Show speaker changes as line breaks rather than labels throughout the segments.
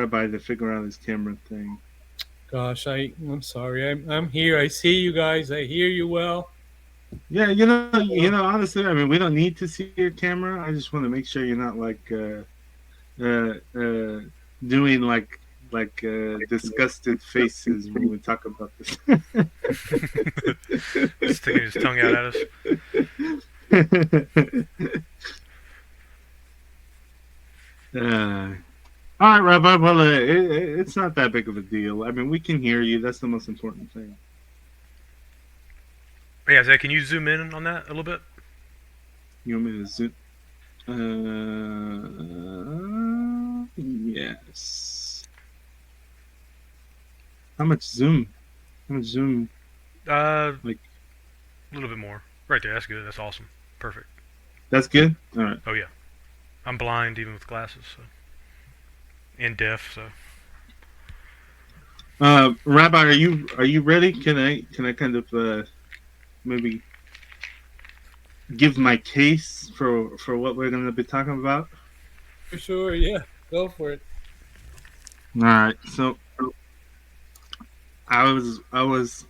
Rabbi to figure out his camera thing.
Gosh, I'm sorry. I'm here. I see you guys. I hear you well.
Yeah, honestly, I mean, we don't need to see your camera. I just want to make sure you're not uh, doing disgusted faces when we talk about this.
Sticking his tongue out at us.
uh, all right, Rabbi. Well, it's not that big of a deal. I mean, we can hear you. That's the most important thing.
Yeah, Zach, can you zoom in on that a little bit?
You want me to zoom? Yes. How much zoom? How much zoom? Like,
A little bit more. Right there. That's good. That's awesome. Perfect.
that's good. All right.
Oh yeah. I'm blind even with glasses, so and deaf, so
Rabbi, are you ready? Can I kind of maybe give my case for what we're going to be talking about?
For sure. Yeah. Go for it.
All right. So I was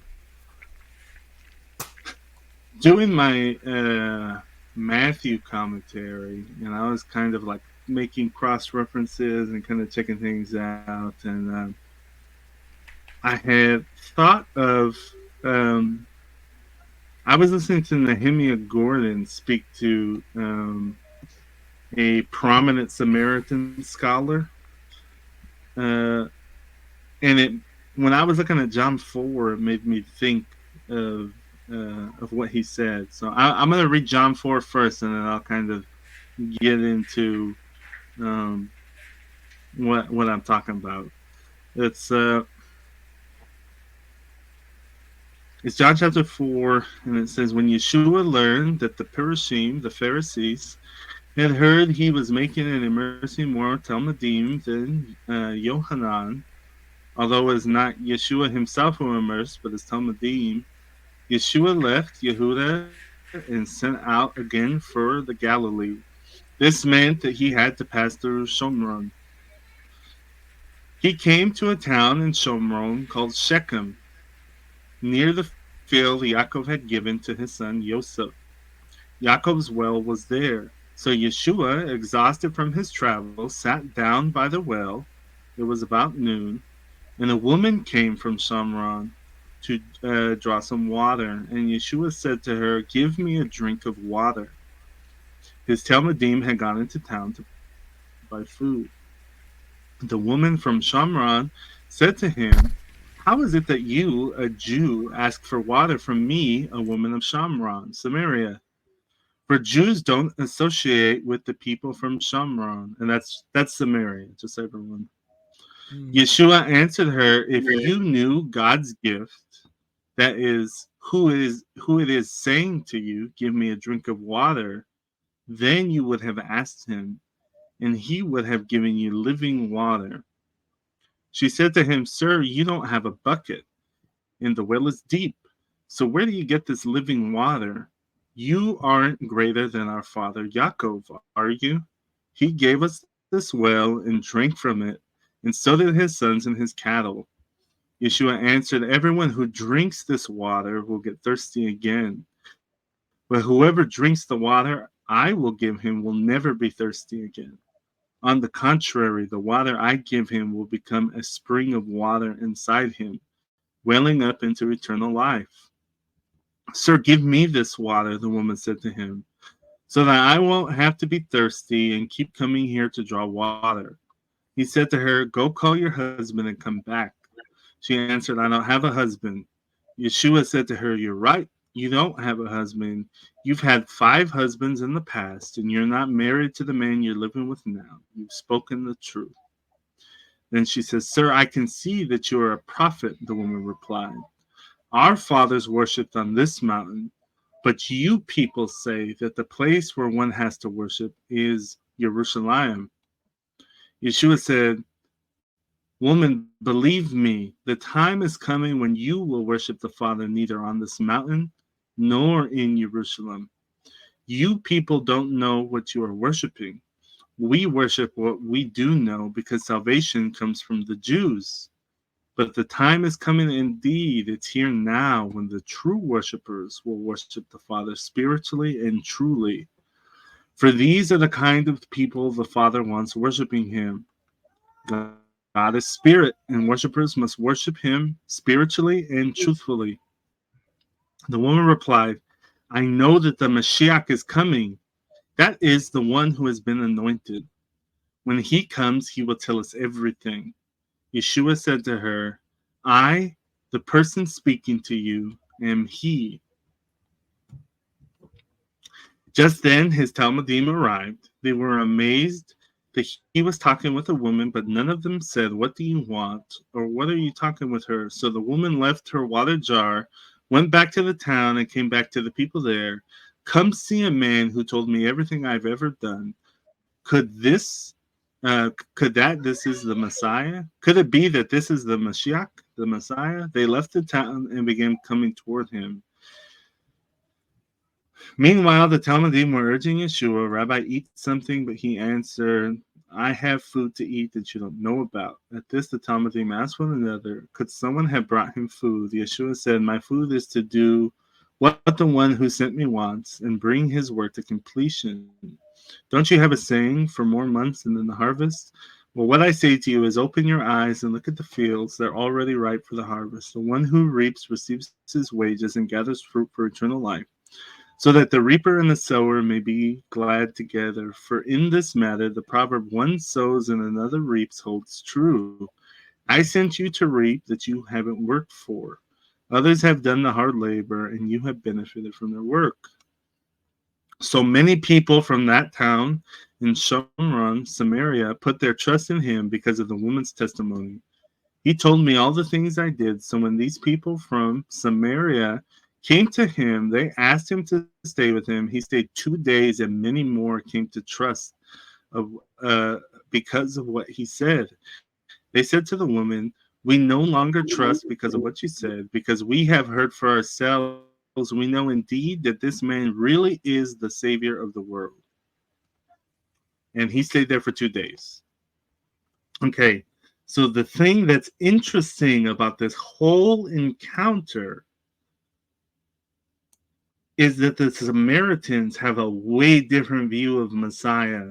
doing my Matthew commentary, and I was kind of like making cross references and kind of checking things out, and I had thought of I was listening to Nehemiah Gordon speak to a prominent Samaritan scholar, uh, and it when I was looking at John 4, it made me think of of what he said. So I'm going to read John 4 first, and then I'll kind of get into um, what I'm talking about. It's uh, it's John chapter 4, and it says, when Yeshua learned that the Perushim, the Pharisees, had heard he was making an immersion more Talmudim than Yohanan, although it was not Yeshua himself who immersed, but his Talmudim, Yeshua left Yehuda and sent out again for the Galilee. This meant that he had to pass through Shomron. He came to a town in Shomron called Shechem, near the field Yaakov had given to his son Yosef. Yaakov's well was there. So Yeshua, exhausted from his travels, sat down by the well. It was about noon, and a woman came from Shamron to draw some water. And Yeshua said to her, "Give me a drink of water." His Talmudim had gone into town to buy food. The woman from Shamron said to him, "How is it that you, a Jew, ask for water from me, a woman of Shamron, Samaria? For Jews don't associate with the people from Shamron." And that's Samaria, just so everyone.
Mm.
Yeshua answered her, "If you knew God's gift, that is who it is saying to you, 'Give me a drink of water,' then you would have asked him, and he would have given you living water." She said to him, "Sir, you don't have a bucket, and the well is deep. So where do you get this living water? You aren't greater than our father Yaakov, are you? He gave us this well and drank from it, and so did his sons and his cattle." Yeshua answered, "Everyone who drinks this water will get thirsty again. But whoever drinks the water I will give him will never be thirsty again. On the contrary, the water I give him will become a spring of water inside him, welling up into eternal life." "Sir, give me this water," the woman said to him, "so that I won't have to be thirsty and keep coming here to draw water." He said to her, "Go call your husband and come back." She answered, "I don't have a husband." Yeshua said to her, "You're right. You don't have a husband. You've had 5 husbands in the past, and you're not married to the man you're living with now. You've spoken the truth." Then she says, "Sir, I can see that you are a prophet," the woman replied. "Our fathers worshipped on this mountain, but you people say that the place where one has to worship is Jerusalem." Yeshua said, "Woman, believe me, the time is coming when you will worship the Father neither on this mountain nor in Jerusalem. You people don't know what you are worshiping. We worship what we do know because salvation comes from the Jews. But the time is coming indeed, it's here now, when the true worshipers will worship the Father spiritually and truly. For these are the kind of people the Father wants worshiping him. God is spirit, and worshipers must worship him spiritually and truthfully. The woman replied, I know that the Mashiach is coming. That is the one who has been anointed. When he comes, he will tell us everything. Yeshua said to her, I, the person speaking to you, am he. Just then his Talmudim arrived. They were amazed that he was talking with a woman, but none of them said, What do you want? Or what are you talking with her? So the woman left her water jar, went back to the town, and came back to the people there. Come see a man who told me everything I've ever done. This is the Messiah? Could it be that this is the Mashiach, the Messiah? They left the town and began coming toward him. Meanwhile, the Talmudim were urging Yeshua, Rabbi, eat something, but he answered, I have food to eat that you don't know about. At this, the Talmudim asked one another, could someone have brought him food? Yeshua said, my food is to do what the one who sent me wants and bring his work to completion. Don't you have a saying, for more months and then the harvest? Well, what I say to you is open your eyes and look at the fields. They're already ripe for the harvest. The one who reaps receives his wages and gathers fruit for eternal life, so that the reaper and the sower may be glad together. For in this matter, the proverb, one sows and another reaps, holds true. I sent you to reap that you haven't worked for. Others have done the hard labor, and you have benefited from their work. So many people from that town in Shomron, Samaria, put their trust in him because of the woman's testimony. He told me all the things I did. So when these people from Samaria came to him, they asked him to stay with him. He stayed 2 days, and many more came to trust because of what he said. They said to the woman, we no longer trust because of what you said, because we have heard for ourselves. We know indeed that this man really is the Savior of the world. And he stayed there for 2 days. Okay, so the thing that's interesting about this whole encounter is that the Samaritans have a way different view of Messiah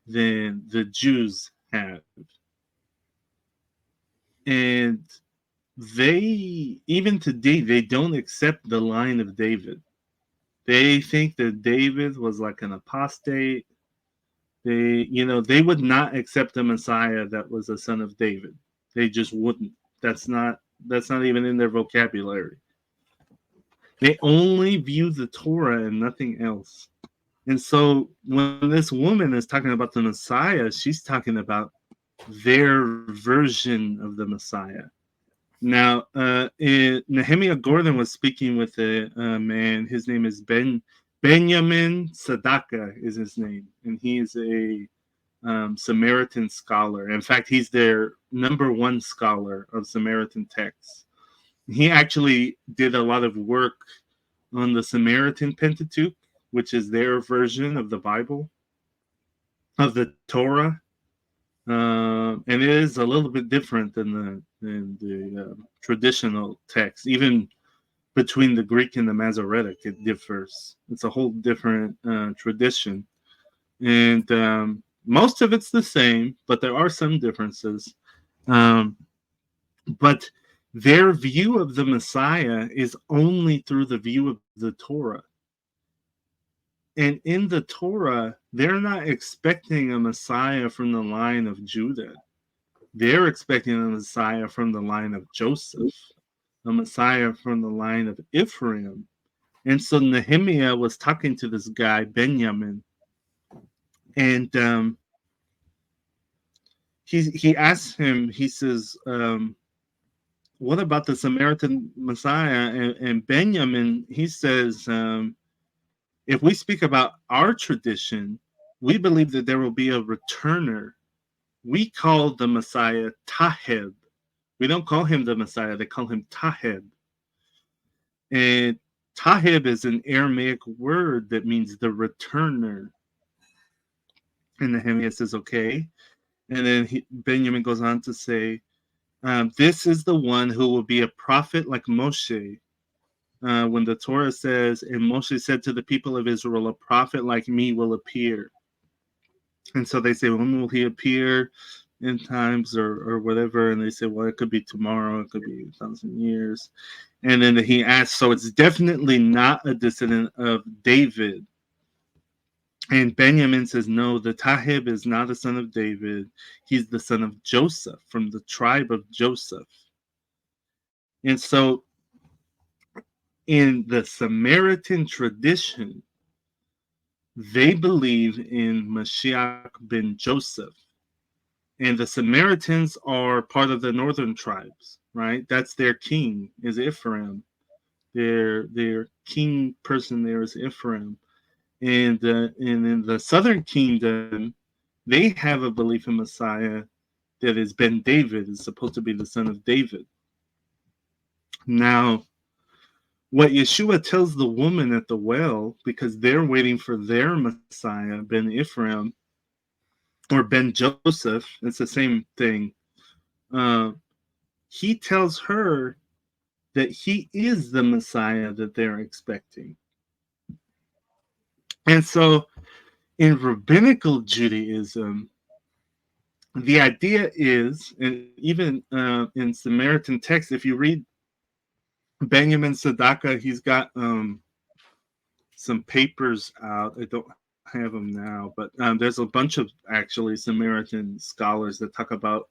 than the Jews have. And they, even today, they don't accept the line of David. They think that David was like an apostate. They would not accept a Messiah that was a son of David. They just wouldn't. That's not even in their vocabulary. They only view the Torah and nothing else. And so when this woman is talking about the Messiah, she's talking about their version of the Messiah. Now, Nehemiah Gordon was speaking with a man. His name is Benjamin Sadaka is his name, and he is a Samaritan scholar. In fact, he's their number one scholar of Samaritan texts. He actually did a lot of work on the Samaritan Pentateuch, which is their version of the Bible, of the Torah. And it is a little bit different than the traditional text. Even between the Greek and the Masoretic, it differs. It's a whole different tradition. And most of it's the same, but there are some differences. But their view of the Messiah is only through the view of the Torah. And in the Torah, they're not expecting a Messiah from the line of Judah. They're expecting a Messiah from the line of Joseph, a Messiah from the line of Ephraim. And so Nehemiah was talking to this guy, Benjamin, and he asked him, he says, what about the Samaritan Messiah? And Benjamin, he says, if we speak about our tradition, we believe that there will be a returner. We call the Messiah Taheb. We don't call him the Messiah. They call him Taheb. And Taheb is an Aramaic word that means the returner. And Nehemiah says, okay. And then Benjamin goes on to say, this is the one who will be a prophet like Moshe. When the Torah says, and Moshe said to the people of Israel, a prophet like me will appear. And so they say, when will he appear? In times or whatever. And they say, well, it could be tomorrow, it could be 1,000 years. And then he asks, so it's definitely not a descendant of David. And Benjamin says, no, the Tahib is not a son of David. He's the son of Joseph, from the tribe of Joseph. And so in the Samaritan tradition, they believe in Mashiach ben Joseph. And the Samaritans are part of the northern tribes, right? That's their king, is Ephraim. Their king person there is Ephraim. And in the southern kingdom, they have a belief in Messiah that is Ben David, is supposed to be the son of David. Now, what Yeshua tells the woman at the well, because they're waiting for their Messiah, Ben Ephraim, or Ben Joseph, it's the same thing. He tells her that he is the Messiah that they're expecting. And so in rabbinical Judaism, the idea is, and even in Samaritan text, if you read Benjamin Sadaka, he's got some papers out. I don't have them now, but there's a bunch of actually Samaritan scholars that talk about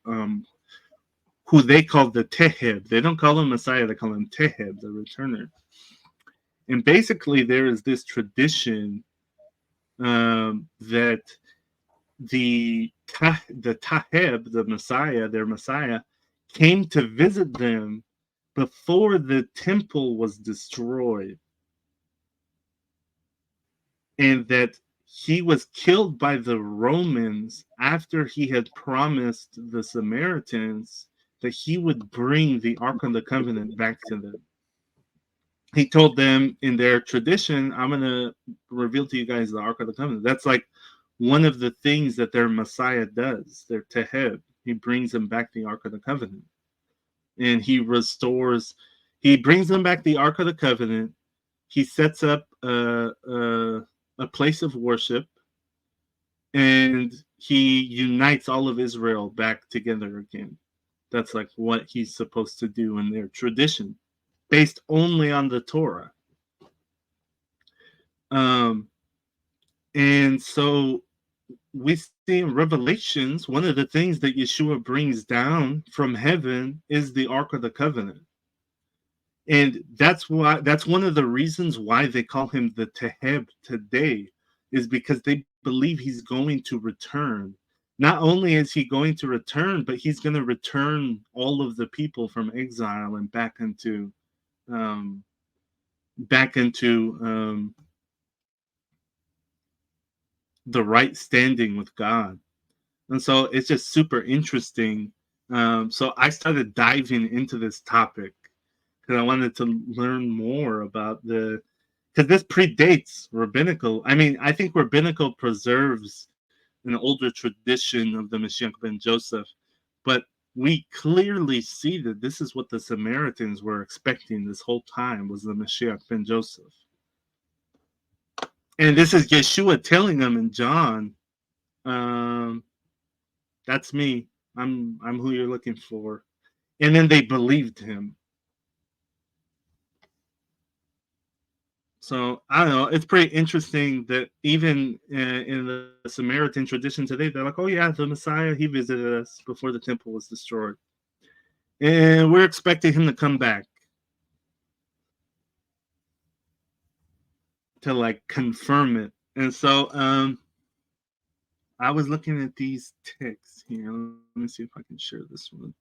who they call the Teheb. They don't call him Messiah, they call him Teheb, the returner. And basically there is this tradition that the Taheb, the Messiah, their Messiah, came to visit them before the temple was destroyed. And that he was killed by the Romans after he had promised the Samaritans that he would bring the Ark of the Covenant back to them. He told them in their tradition, I'm going to reveal to you guys the Ark of the Covenant. That's like one of the things that their Messiah does, their Teheb. He brings them back the Ark of the Covenant. And he brings them back the Ark of the Covenant. He sets up a place of worship, and he unites all of Israel back together again. That's like what he's supposed to do in their tradition, based only on the Torah. And so we see in Revelations, one of the things that Yeshua brings down from heaven is the Ark of the Covenant. And that's one of the reasons why they call him the Teheb today, is because they believe he's going to return. Not only is he going to return, but he's going to return all of the people from exile and back into the right standing with God. And so it's just super interesting. So I started diving into this topic because I wanted to learn more about because this predates rabbinical. I mean, I think rabbinical preserves an older tradition of the Mashiach ben Joseph, but we clearly see that this is what the Samaritans were expecting this whole time, was the Mashiach ben Joseph. And this is Yeshua telling them in John, that's me. I'm who you're looking for. And then they believed him. So I don't know. It's pretty interesting that even in the Samaritan tradition today, they're like, oh yeah, the Messiah, he visited us before the temple was destroyed. And we're expecting him to come back to like confirm it. And so I was looking at these texts here. Let me see if I can share this one.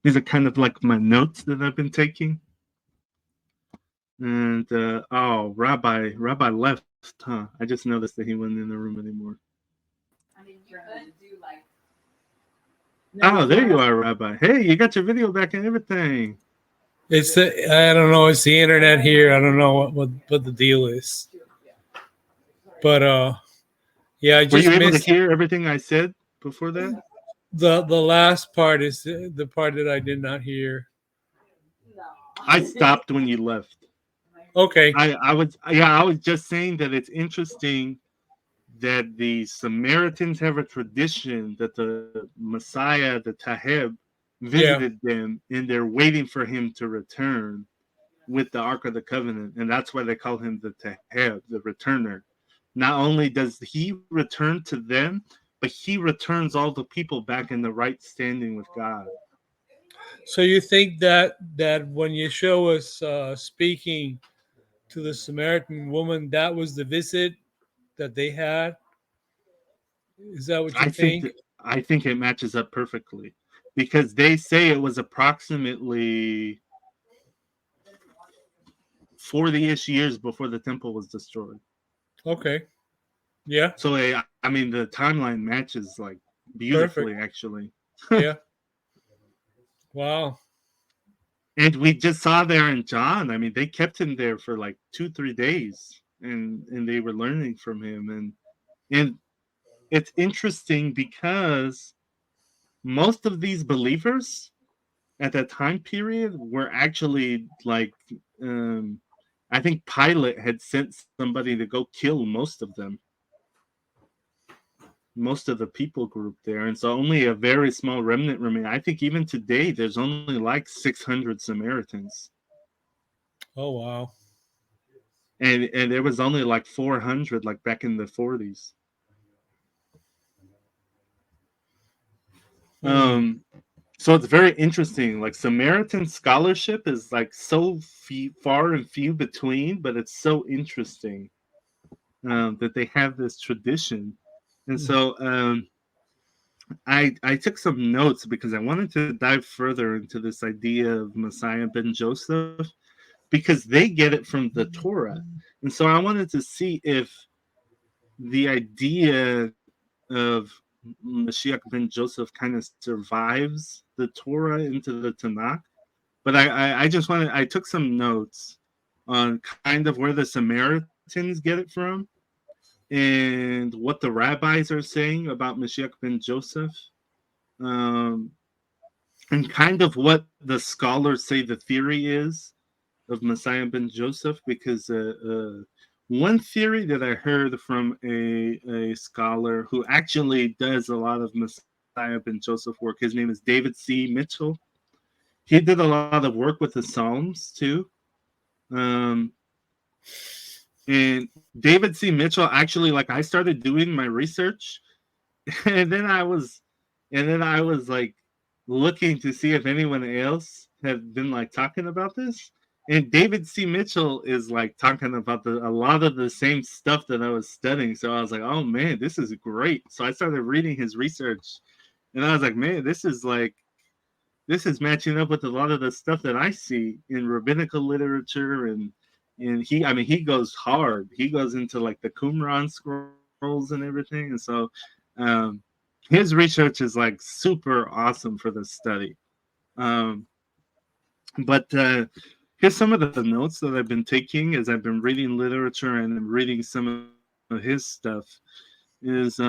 These are kind of like my notes that I've been taking. And Rabbi left, huh? I just noticed that he wasn't in the room anymore. I mean, you could do like. Oh, there you are, Rabbi. Hey, you got your video back and everything.
It's I don't know. It's the internet here. I don't know what the deal is. But Yeah, I
Were you
just
able to
missed
hear everything I said before that?
the last part is the part that I did not hear.
I stopped when you left.
Okay.
I was just saying that it's interesting that the Samaritans have a tradition that the Messiah, the Taheb,
Yeah.
visited them, and they're waiting for him to return with the Ark of the Covenant, and that's why they call him the Taheb, the returner. Not only does he return to them, but he returns all the people back in the right standing with God.
So you think that when Yeshua was speaking to the Samaritan woman, that was the visit that they had? Is that what you
I think
think?
that I think it matches up perfectly because they say it was approximately 40-ish years before the temple was destroyed.
Okay. Yeah.
So I mean the timeline matches like
Perfect.
beautifully actually.
Yeah. Wow.
And we just saw there in John. I mean, they kept him there for like 2-3 days, and they were learning from him, and it's interesting because most of these believers at that time period were actually like, um, I think Pilate had sent somebody to go kill most of them, most of the people group there, and so only a very small remnant remain. I think even today there's only like 600 Samaritans.
Oh wow.
And there was only like 400 like back in the 40s.
Hmm.
So it's very interesting. Like Samaritan scholarship is like so far and few between, but it's so interesting that they have this tradition. And so I took some notes because I wanted to dive further into this idea of Messiah ben Joseph because they get it from the Torah. And so I wanted to see if the idea of Mashiach ben Joseph kind of survives the Torah into the Tanakh. But I just wanted, I took some notes on kind of where the Samaritans get it from and what the rabbis are saying about Mashiach ben Joseph, um, and kind of what the scholars say the theory is of Messiah ben Joseph, because one theory that I heard from a scholar who actually does a lot of Messiah ben Joseph work, his name is David C. Mitchell. He did a lot of work with the Psalms too. Um, and David C. Mitchell actually, like, I started doing my research, and then I was like looking to see if anyone else had been like talking about this. And David C. Mitchell is like talking about a lot of the same stuff that I was studying. So I was like, oh man, this is great. So I started reading his research, and I was like, man, this is matching up with a lot of the stuff that I see in rabbinical literature, and he, I mean, he goes hard. He goes into like the Qumran scrolls and everything, and so um, his research is like super awesome for this study. Um, but here's some of the notes that I've been taking as I've been reading literature and I'm reading some of his stuff. Is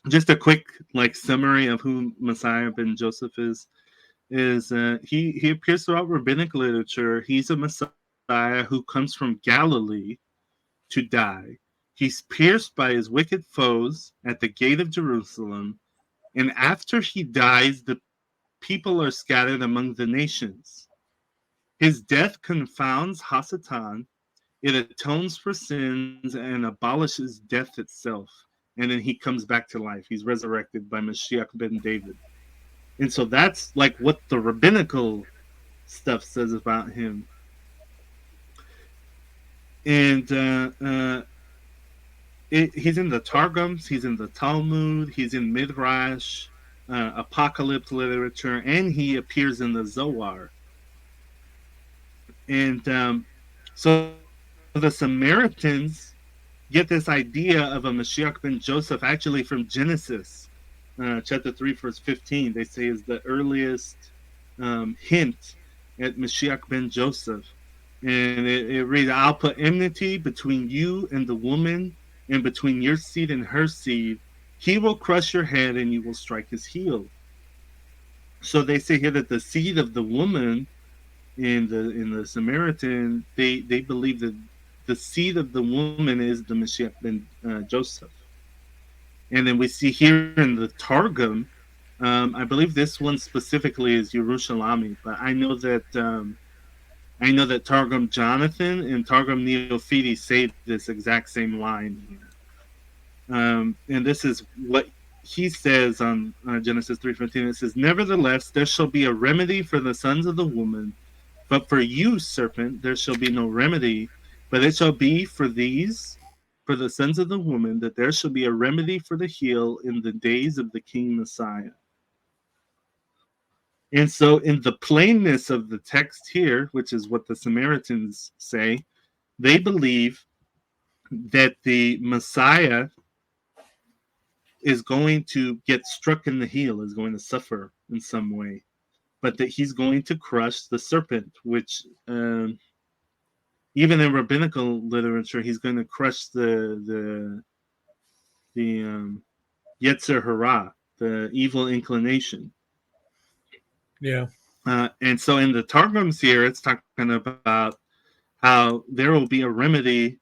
just a quick like summary of who Messiah ben Joseph is. He appears throughout rabbinic literature. He's a Messiah who comes from Galilee to die. He's pierced by his wicked foes at the gate of Jerusalem, and after he dies, the people are scattered among the nations. His death confounds Hasatan, it atones for sins and abolishes death itself. And then he comes back to life. He's resurrected by Mashiach ben David. And so that's like what the rabbinical stuff says about him. And he's in the Targums, he's in the Talmud, he's in Midrash, apocalypse literature, and he appears in the Zohar. And so the Samaritans get this idea of a Mashiach ben Joseph actually from Genesis chapter 3, verse 15. They say is the earliest hint at Mashiach ben Joseph. And it reads, I'll put enmity between you and the woman, and between your seed and her seed, he will crush your head and you will strike his heel. So they say here that the seed of the woman in the Samaritan, they believe that the seed of the woman is the Mashiach ben Joseph. And then we see here in the Targum, I believe this one specifically is Yerushalmi, but I know that Targum Jonathan and Targum Neophiti say this exact same line here. And this is what he says on Genesis 3:15. It says, "Nevertheless, there shall be a remedy for the sons of the woman, but for you, serpent, there shall be no remedy. But it shall be for these, for the sons of the woman, that there shall be a remedy for the heel in the days of the King Messiah." And so, in the plainness of the text here, which is what the Samaritans say, they believe that the Messiah is going to get struck in the heel, is going to suffer in some way, but that he's going to crush the serpent, which even in rabbinical literature, he's going to crush the Yetzer Hara, the evil inclination.
Yeah.
And so in the Targums here, it's talking about how there will be a remedy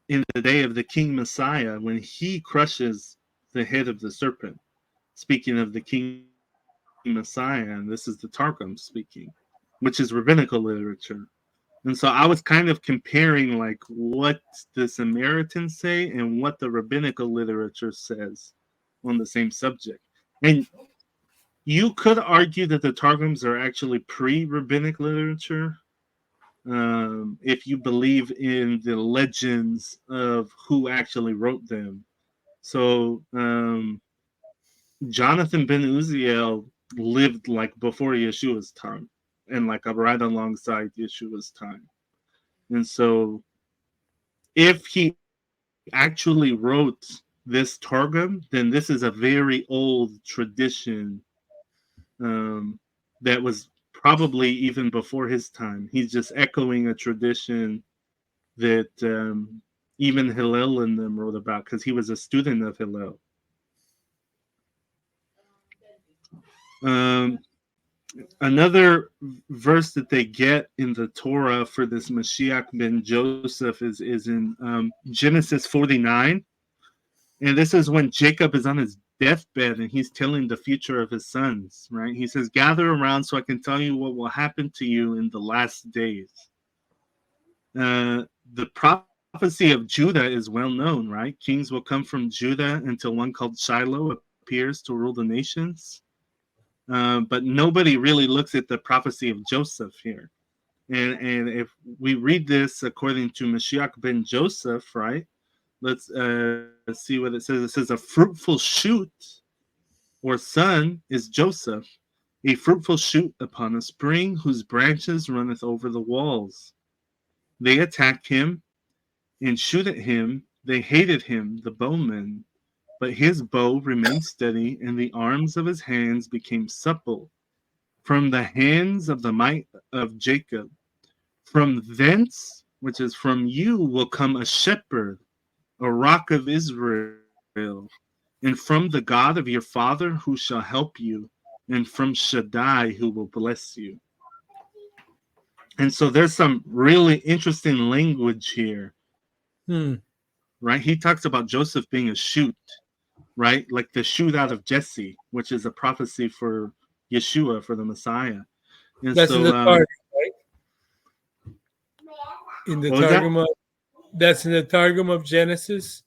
in the day of the King Messiah when he crushes the head of the serpent. Speaking of the King Messiah, and this is the Targum speaking, which is rabbinical literature. And so I was kind of comparing like what the Samaritans say and what the rabbinical literature says on the same subject. And you could argue that the Targums are actually pre-rabbinic literature, if you believe in the legends of who actually wrote them. So Jonathan ben Uziel lived like before Yeshua's time and like right alongside Yeshua's time. And so if he actually wrote this Targum, then this is a very old tradition that was probably even before his time. He's just echoing a tradition that even Hillel and them wrote about because he was a student of Hillel. Another verse that they get in the Torah for this Mashiach ben Joseph is in Genesis 49. And this is when Jacob is on his deathbed and he's telling the future of his sons, right? He says, "Gather around so I can tell you what will happen to you in the last days." The prophecy of Judah is well known, right? Kings will come from Judah until one called Shiloh appears to rule the nations. But nobody really looks at the prophecy of Joseph here. And if we read this according to Mashiach ben Joseph, right? Let's see what it says. It says, "A fruitful shoot or son is Joseph, a fruitful shoot upon a spring whose branches runneth over the walls. They attack him and shoot at him. They hated him, the bowmen. But his bow remained steady, and the arms of his hands became supple. From the hands of the might of Jacob. From thence, which is from you, will come a shepherd, a rock of Israel, and from the God of your father who shall help you, and from Shaddai who will bless you." And so there's some really interesting language here, right? He talks about Joseph being a shoot, right? Like the shoot out of Jesse, which is a prophecy for Yeshua, for the Messiah. And
That's in the Targum, right? In the Targum, that's in the Targum of Genesis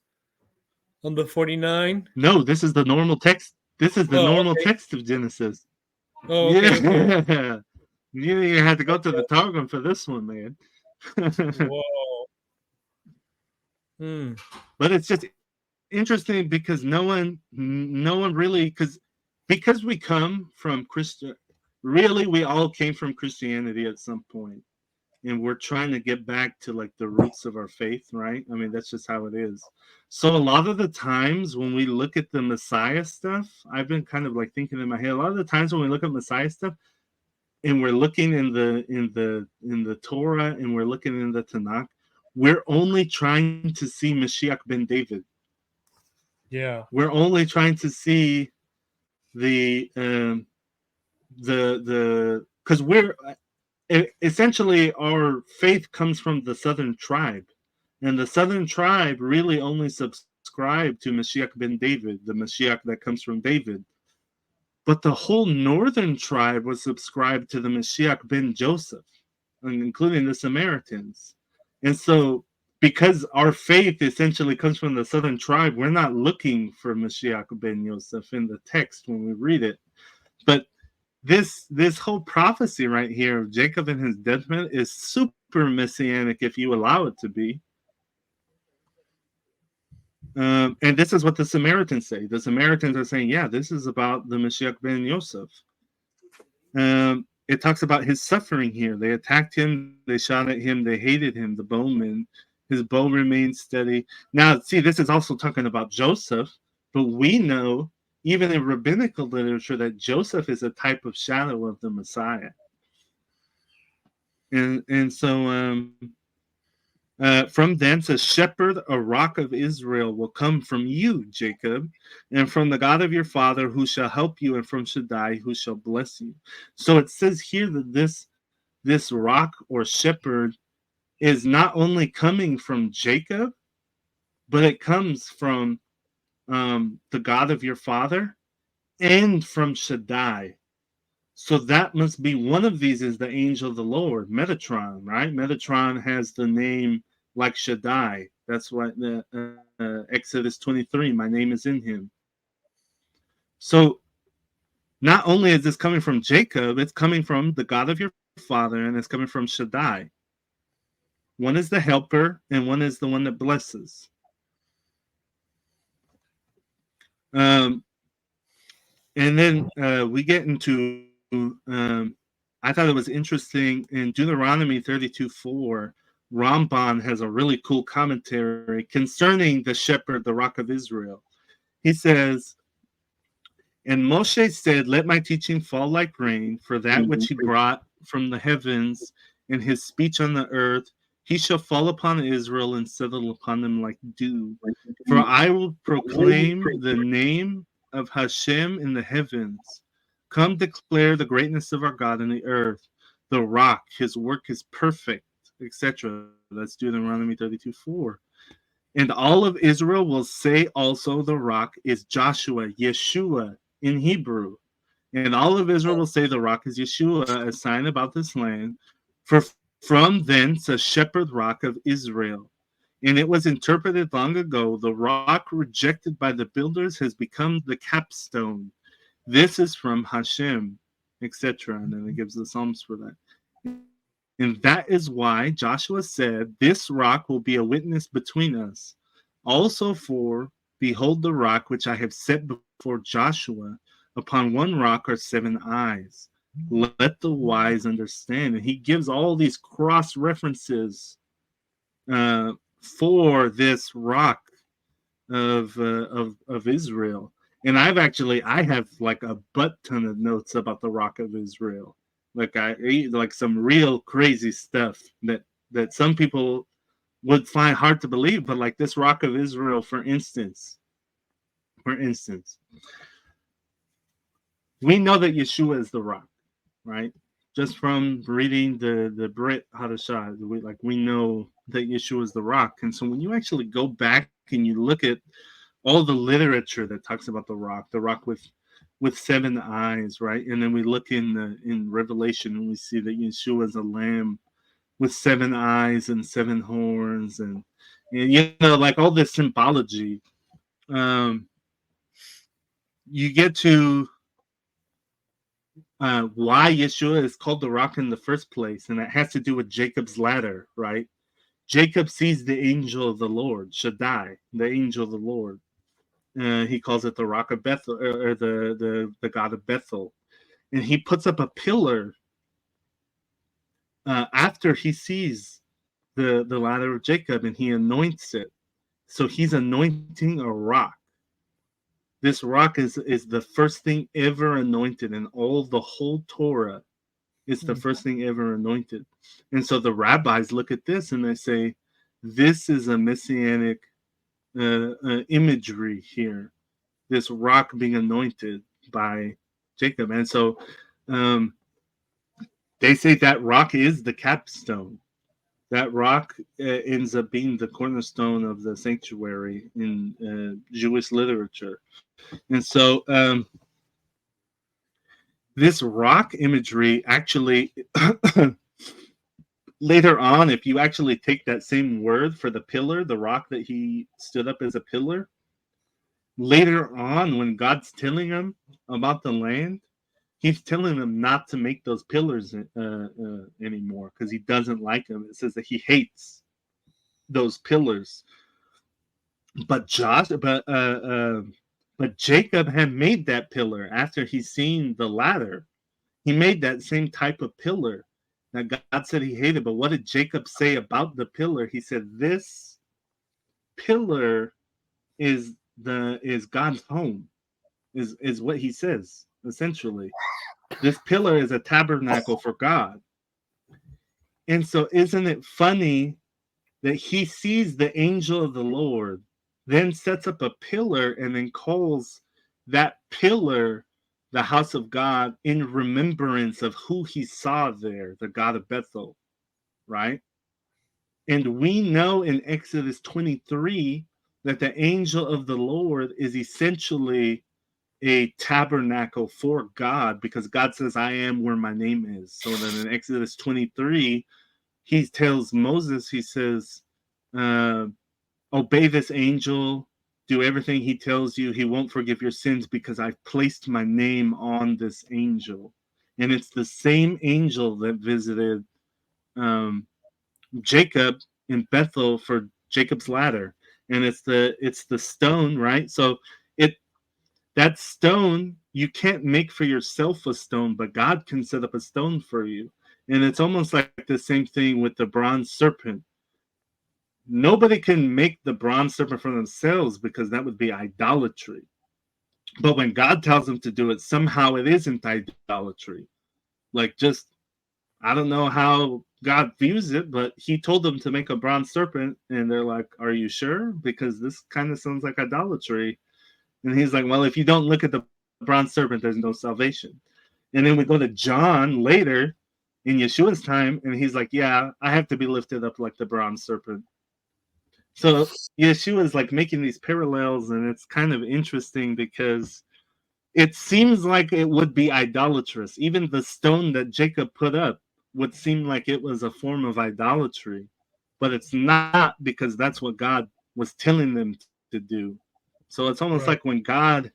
on the 49.
No, this is the normal text. This is the normal text of Genesis.
Oh, okay.
Yeah.
Okay.
You had to go to the Targum for this one, man.
Whoa.
But it's just interesting because no one really, because we come from really we all came from Christianity at some point, and we're trying to get back to like the roots of our faith, right? I mean, that's just how it is. So a lot of the times when we look at the Messiah stuff, I've been kind of like thinking in my head, a lot of the times when we look at Messiah stuff and we're looking in the Torah and we're looking in the Tanakh, we're only trying to see Mashiach ben David.
Yeah.
We're only trying to see the because we're essentially our faith comes from the southern tribe, and the southern tribe really only subscribe to Mashiach ben David, the Mashiach that comes from David. But the whole northern tribe was subscribed to the Mashiach ben Joseph, including the Samaritans. And so, because our faith essentially comes from the southern tribe, we're not looking for Mashiach ben Joseph in the text when we read it. But this whole prophecy right here of Jacob and his judgment is super messianic if you allow it to be. And this is what the Samaritans say. The Samaritans are saying, yeah, this is about the Mashiach ben Yosef. It talks about his suffering here. They attacked him, they shot at him, they hated him, the bowman. His bow remained steady. Now, see, this is also talking about Joseph, but we know, even in rabbinical literature, that Joseph is a type of shadow of the Messiah. And so from thence a shepherd, a rock of Israel, will come from you, Jacob, and from the God of your father, who shall help you, and from Shaddai, who shall bless you. So it says here that this rock or shepherd is not only coming from Jacob, but it comes from the God of your father and from Shaddai. So that must be one of these is the angel of the Lord, Metatron, right? Metatron has the name like Shaddai. That's what the Exodus 23, my name is in him. So not only is this coming from Jacob, it's coming from the God of your father, and it's coming from Shaddai. One is the helper, and one is the one that blesses. And then we get into, I thought it was interesting, in Deuteronomy 32:4, Ramban has a really cool commentary concerning the shepherd, the rock of Israel. He says, and Moshe said, let my teaching fall like rain, for that which he brought from the heavens, and his speech on the earth, he shall fall upon Israel and settle upon them like dew. For I will proclaim the name of Hashem in the heavens. Come declare the greatness of our God in the earth. The rock, his work is perfect, etc. That's Deuteronomy 32:4. And all of Israel will say also the rock is Joshua, Yeshua in Hebrew. And all of Israel will say the rock is Yeshua, a sign about this land. For from thence a shepherd rock of Israel. And it was interpreted long ago, the rock rejected by the builders has become the capstone. This is from Hashem, etc. And then it gives the Psalms for that. And that is why Joshua said, this rock will be a witness between us. Also for, behold the rock which I have set before Joshua, upon one rock are 7 eyes. Let the wise understand. And he gives all these cross references for this rock of Israel. And I have like a butt ton of notes about the rock of Israel. Like some real crazy stuff that some people would find hard to believe, but like this rock of Israel, for instance, we know that Yeshua is the rock, right? Just from reading the Brit Hadashah, we know that Yeshua is the rock. And so when you actually go back and you look at all the literature that talks about the rock with 7 eyes, right? And then we look in Revelation and we see that Yeshua is a lamb with 7 eyes and 7 horns, and like all this symbology. You get to why Yeshua is called the rock in the first place, and that has to do with Jacob's ladder, right? Jacob sees the angel of the Lord, Shaddai, the angel of the Lord. He calls it the rock of Bethel, or the God of Bethel, and he puts up a pillar after he sees the ladder of Jacob, and he anoints it. So he's anointing a rock. This rock is the first thing ever anointed in all the whole Torah. It's the first thing ever anointed. And so the rabbis look at this and they say, this is a messianic imagery here. This rock being anointed by Jacob. And so they say that rock is the capstone. That rock ends up being the cornerstone of the sanctuary in Jewish literature. And so this rock imagery actually, later on, if you actually take that same word for the pillar, the rock that he stood up as a pillar, later on when God's telling him about the land, he's telling them not to make those pillars anymore because he doesn't like them. It says that he hates those pillars. But Jacob had made that pillar after he's seen the ladder. He made that same type of pillar that God said he hated. But what did Jacob say about the pillar? He said, "This pillar is God's home." Is what he says essentially. This pillar is a tabernacle for God. And so isn't it funny that he sees the angel of the Lord, then sets up a pillar and then calls that pillar the house of God in remembrance of who he saw there, the God of Bethel, right? And we know in Exodus 23 that the angel of the Lord is essentially a tabernacle for God because God says, "I am where my name is." So then in Exodus 23, he tells Moses, he says, obey this angel, do everything he tells you. He won't forgive your sins because I've placed my name on this angel. And it's the same angel that visited Jacob in Bethel for Jacob's ladder. And it's the stone, right? So that stone, you can't make for yourself a stone, but God can set up a stone for you. And it's almost like the same thing with the bronze serpent. Nobody can make the bronze serpent for themselves because that would be idolatry. But when God tells them to do it, somehow it isn't idolatry. Like, just, I don't know how God views it, but he told them to make a bronze serpent, and they're like, "Are you sure? Because this kind of sounds like idolatry." And he's like, "Well, if you don't look at the bronze serpent, there's no salvation." And then we go to John later in Yeshua's time, and he's like, "Yeah, I have to be lifted up like the bronze serpent." So Yeshua is like making these parallels, and it's kind of interesting because it seems like it would be idolatrous. Even the stone that Jacob put up would seem like it was a form of idolatry, but it's not because that's what God was telling them to do. So it's almost
Right.
like when God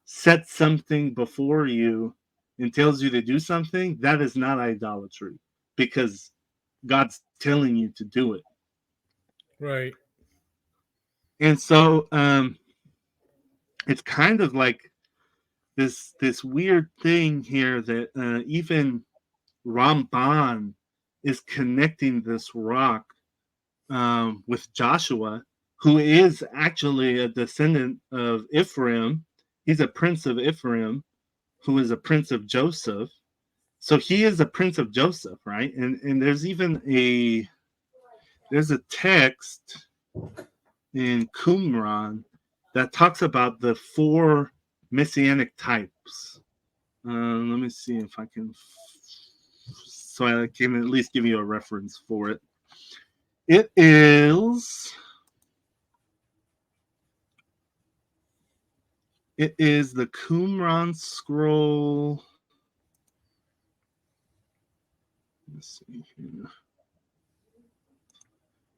sets something before you and tells you to do something, that is not idolatry because God's telling you to do it.
Right.
And so it's kind of like this weird thing here that even Ramban is connecting this rock with Joshua, who is actually a descendant of Ephraim. He's a prince of Ephraim, who is a prince of Joseph. So he is a prince of Joseph, right? And there's even there's a text in Qumran that talks about the 4 messianic types. Let me see if I can, so I can at least give you a reference for it. It is the Qumran scroll. Let's see here.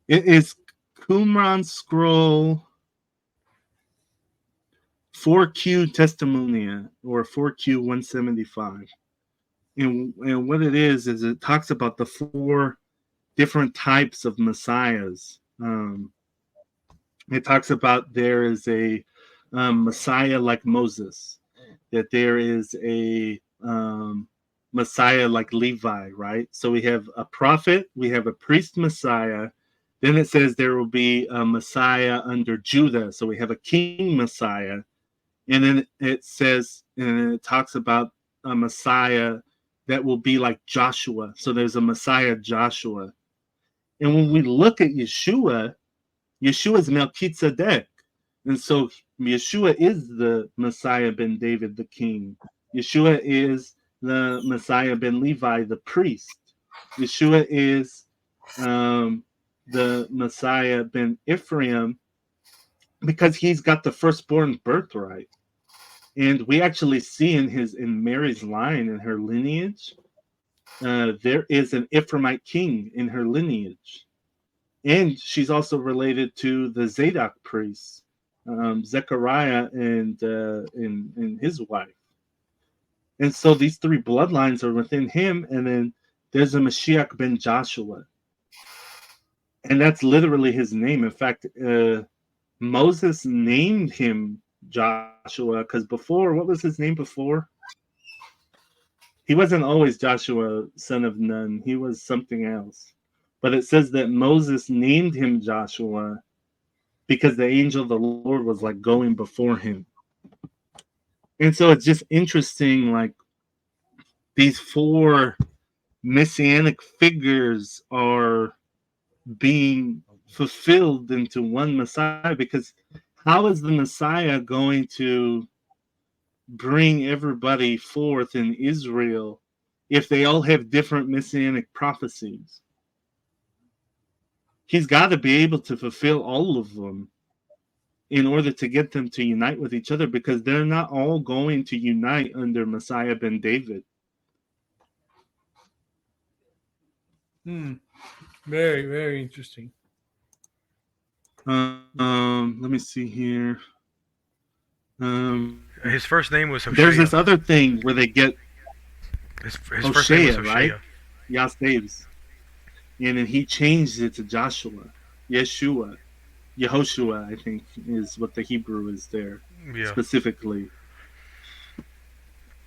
It is Qumran scroll 4Q Testimonia, or 4Q 175. And what it is it talks about the 4 different types of messiahs. It talks about there is a messiah like Moses, that there is a messiah like Levi, right? So we have a prophet, we have a priest messiah. Then it says there will be a messiah under Judah. So we have a king messiah. And then it says, and it talks about a messiah that will be like Joshua. So there's a messiah Joshua. And when we look at Yeshua, Yeshua is Melchizedek. And so Yeshua is the Messiah ben David, the king. Yeshua is the Messiah ben Levi, the priest. Yeshua is the Messiah ben Ephraim, because he's got the firstborn birthright. And we actually see in Mary's line, in her lineage, there is an Ephraimite king in her lineage. And she's also related to the Zadok priests, Zechariah and his wife. And so these three bloodlines are within him. And then there's a Mashiach ben Joshua. And that's literally his name. In fact, Moses named him Joshua because before, what was his name before? He wasn't always Joshua, son of Nun. He was something else. But it says that Moses named him Joshua because the angel of the Lord was like going before him. And so it's just interesting, like these four messianic figures are being fulfilled into one Messiah, because how is the Messiah going to bring everybody forth in Israel if they all have different messianic prophecies? He's got to be able to fulfill all of them in order to get them to unite with each other, because they're not all going to unite under Messiah ben David.
Very, very interesting.
Let me see here.
His first name was Hoshea.
There's this other thing where they get
his first name was Hoshea,
right? Yah saves. And then he changed it to Joshua, Yeshua, Yehoshua, I think is what the Hebrew is there, specifically.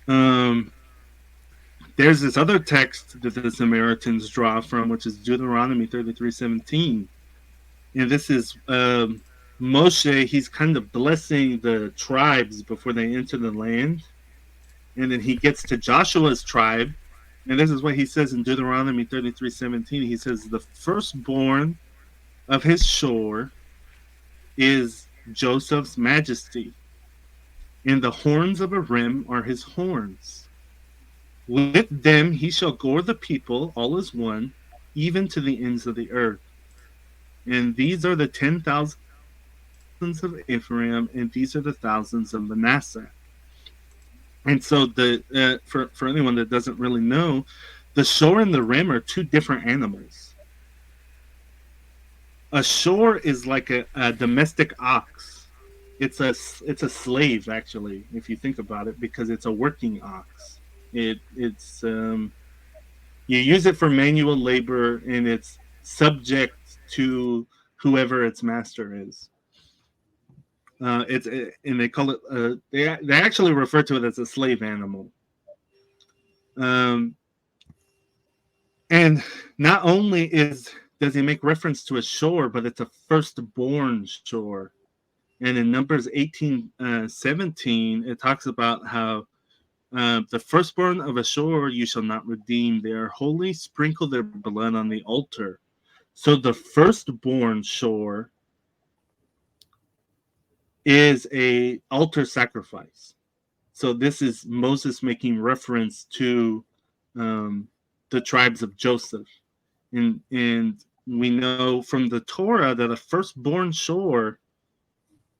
There's this other text that the Samaritans draw from, which is Deuteronomy 33:17. And this is Moshe. He's kind of blessing the tribes before they enter the land. And then he gets to Joshua's tribe. And this is what he says in Deuteronomy 33:17. He says, the firstborn of his shore is Joseph's majesty, and the horns of a rim are his horns. With them he shall gore the people, all as one, even to the ends of the earth. And these are the 10,000s of Ephraim, and these are the thousands of Manasseh. And so for anyone that doesn't really know, the shore and the rim are two different animals. A shore is like a domestic ox. It's a slave, actually, if you think about it, because it's a working ox. It's you use it for manual labor, and it's subject to whoever its master is. And they call it. They actually refer to it as a slave animal. And not only does he make reference to a shore, but it's a firstborn shore. And in Numbers 18:17, it talks about how the firstborn of a shore you shall not redeem. They are holy, sprinkle their blood on the altar. So the firstborn shore is a altar sacrifice. So this is Moses making reference to the tribes of Joseph. And we know from the Torah that a firstborn shore,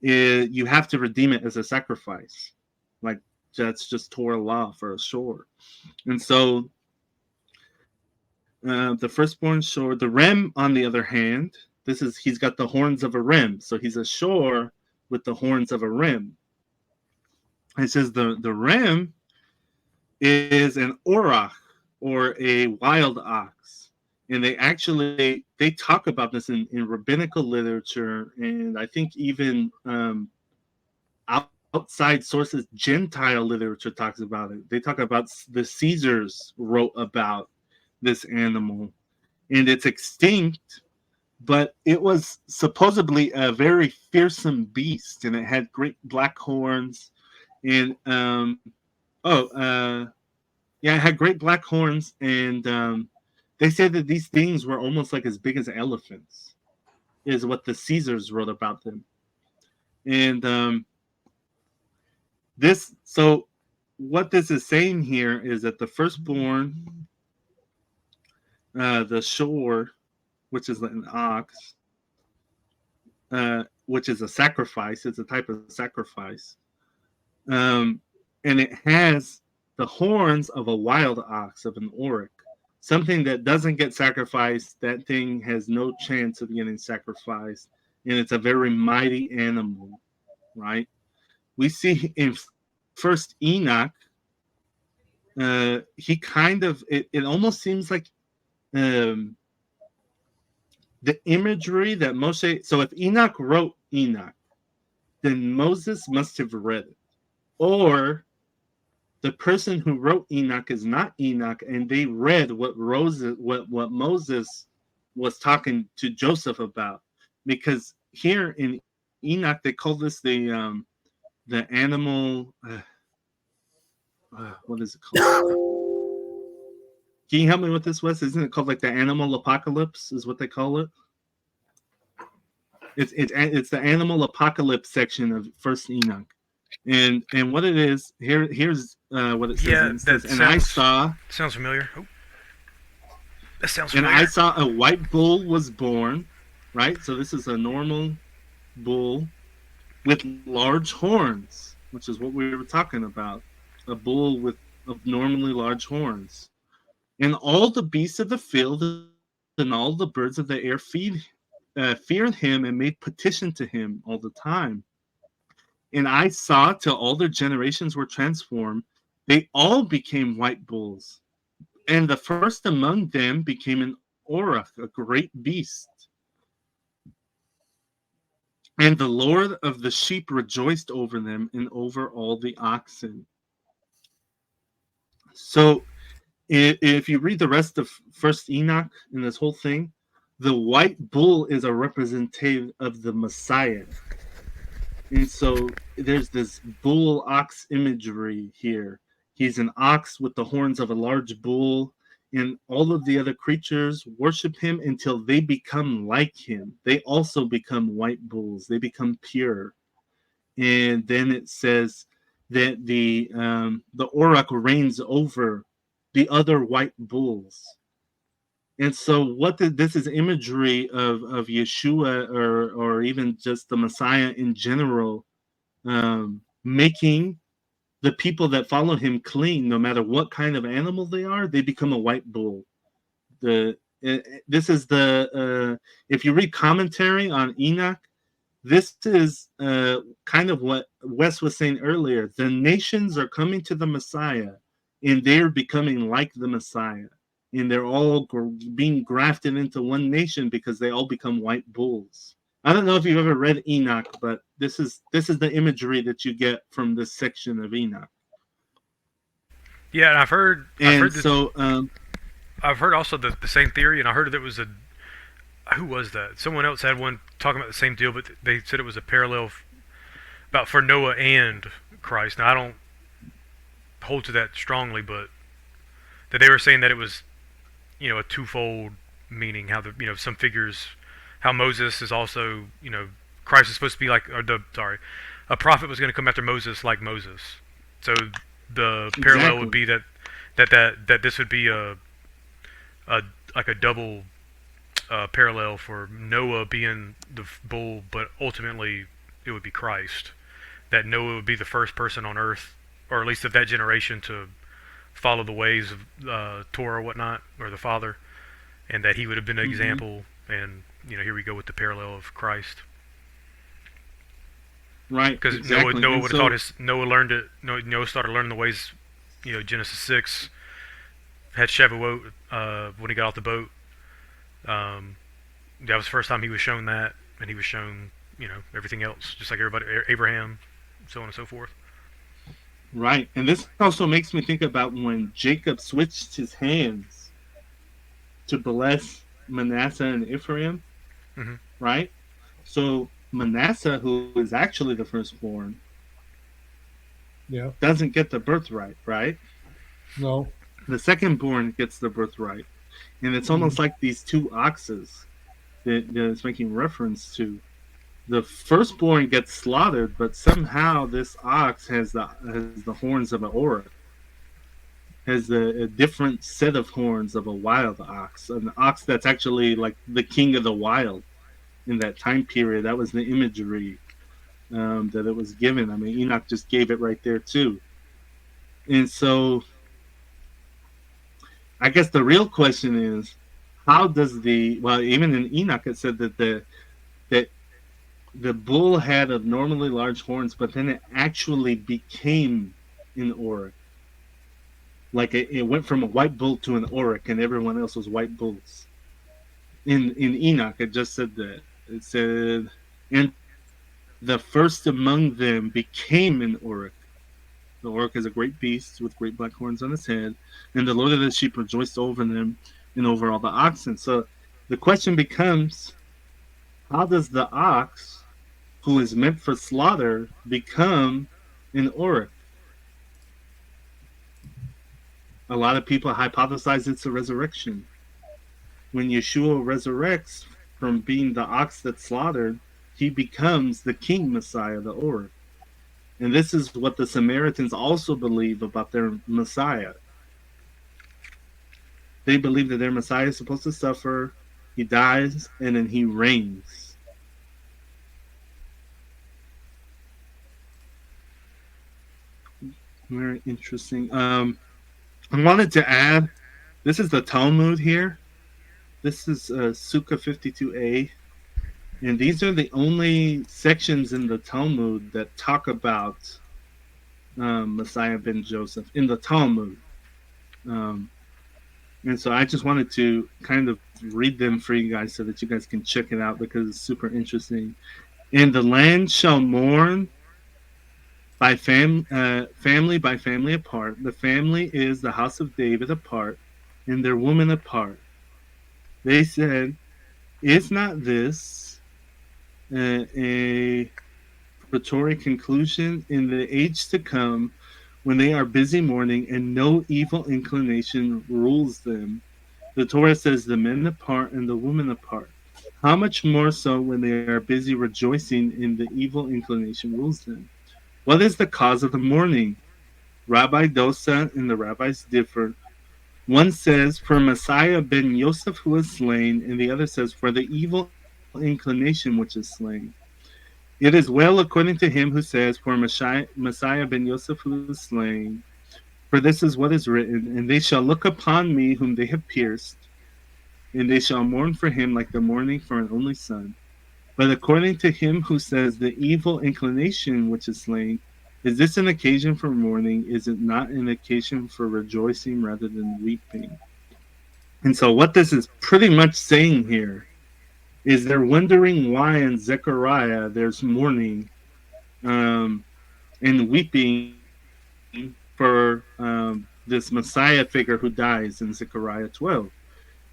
you have to redeem it as a sacrifice. Like, that's just Torah law for a shore. And so the firstborn shore, the ram, on the other hand, he's got the horns of a ram. So he's a shore with the horns of a ram. It says the ram is an orach, or a wild ox. And they talk about this in rabbinical literature, and I think even outside sources, Gentile literature talks about it. They talk about the Caesars wrote about this animal, and it's extinct, but it was supposedly a very fearsome beast, and it had great black horns, and it had great black horns, and They said that these things were almost like as big as elephants, is what the Caesars wrote about them. And so what this is saying here is that the firstborn, the shore, which is an ox, which is a sacrifice, it's a type of sacrifice, and it has the horns of a wild ox, of an auroch. Something that doesn't get sacrificed, that thing has no chance of getting sacrificed, and it's a very mighty animal, right? We see in First Enoch, he kind of, it almost seems like the imagery that Moshe, so if Enoch wrote Enoch, then Moses must have read it. Or the person who wrote Enoch is not Enoch, and they read what Moses was talking to Joseph about. Because here in Enoch, they call this the animal. What is it called? Can you help me with this, Wes? Isn't it called like the animal apocalypse? Is what they call it? It's the animal apocalypse section of First Enoch. And what it is, here's what it says.
Yeah,
it says, and I saw.
Sounds familiar. Oh, that sounds
And
familiar.
I saw a white bull was born, right? So this is a normal bull with large horns, which is what we were talking about. A bull with abnormally large horns. And all the beasts of the field and all the birds of the air feared him and made petition to him all the time. And I saw till all their generations were transformed. They all became white bulls. And the first among them became an auroch, a great beast. And the Lord of the sheep rejoiced over them and over all the oxen. So if you read the rest of First Enoch in this whole thing, the white bull is a representative of the Messiah. And so there's this bull ox imagery here. He's an ox with the horns of a large bull, and all of the other creatures worship him until they become like him. They also become white bulls. They become pure. And then it says that the auroch reigns over the other white bulls. And so this is imagery of Yeshua or even just the Messiah in general, making the people that follow him clean. No matter what kind of animal they are, they become a white bull. This is if you read commentary on Enoch, this is kind of what Wes was saying earlier. The nations are coming to the Messiah, and they're becoming like the Messiah. And they're all being grafted into one nation because they all become white bulls. I don't know if you've ever read Enoch, but this is the imagery that you get from this section of Enoch.
Yeah, and I've heard also the same theory, and I heard that it was who was that? Someone else had one talking about the same deal, but they said it was a parallel for Noah and Christ. Now I don't hold to that strongly, but that they were saying that it was, a twofold meaning. How some figures, how Moses is also, Christ is supposed to be like, a prophet was going to come after Moses like Moses. So the parallel would be that this would be a double parallel for Noah being the bull, but ultimately it would be Christ. That Noah would be the first person on earth, or at least of that generation, to follow the ways of Torah or whatnot, or the Father, and that he would have been an example. And here we go with the parallel of Christ.
Right,
because
exactly.
Noah would have taught Noah started learning the ways. Genesis 6 had Shavuot when he got off the boat. That was the first time he was shown that, and he was shown everything else, just like everybody, Abraham, so on and so forth.
Right, and this also makes me think about when Jacob switched his hands to bless Manasseh and Ephraim.
Mm-hmm.
Right, so Manasseh, who is actually the firstborn, doesn't get the birthright, right?
No.
The secondborn gets the birthright. And it's
Mhm.
almost like these two oxes that it's making reference to. The firstborn gets slaughtered, but somehow this ox has the horns of an auroch, has a different set of horns of a wild ox, an ox that's actually like the king of the wild in that time period. That was the imagery that it was given. I mean, Enoch just gave it right there too. And so, I guess the real question is, how does the well, even in Enoch, it said that the bull had abnormally large horns, but then it actually became an auroch. Like it went from a white bull to an auroch, and everyone else was white bulls. In Enoch, it just said that. It said, and the first among them became an auroch. The auroch is a great beast with great black horns on his head, and the Lord of the sheep rejoiced over them and over all the oxen. So the question becomes, how does the ox, who is meant for slaughter, become an auroch? A lot of people hypothesize it's a resurrection. When Yeshua resurrects from being the ox that's slaughtered, he becomes the king Messiah, the auroch. And this is what the Samaritans also believe about their Messiah. They believe that their Messiah is supposed to suffer, he dies, and then he reigns. Very interesting. I wanted to add, this is the Talmud here. This is Sukkah 52a. And these are the only sections in the Talmud that talk about Messiah ben Joseph in the Talmud. Um, and so I just wanted to kind of read them for you guys so that you guys can check it out because it's super interesting. And the land shall mourn by family by family apart. The family is the house of David apart, and their woman apart. They said, "Is not this a preparatory conclusion in the age to come, when they are busy mourning and no evil inclination rules them? The Torah says the men apart and the women apart. How much more so when they are busy rejoicing and the evil inclination rules them? What is the cause of the mourning?" Rabbi Dosa and the rabbis differ. One says, "For Messiah ben Yosef who was slain," and the other says, "For the evil inclination which is slain." It is well according to him who says, "For Messiah ben Yosef who is slain. For this is what is written, and they shall look upon me whom they have pierced, and they shall mourn for him like the mourning for an only son." But according to him who says, "The evil inclination which is slain," is this an occasion for mourning? Is it not an occasion for rejoicing rather than weeping? And so, what this is pretty much saying here is they're wondering why in Zechariah there's mourning and weeping for this Messiah figure who dies in Zechariah 12.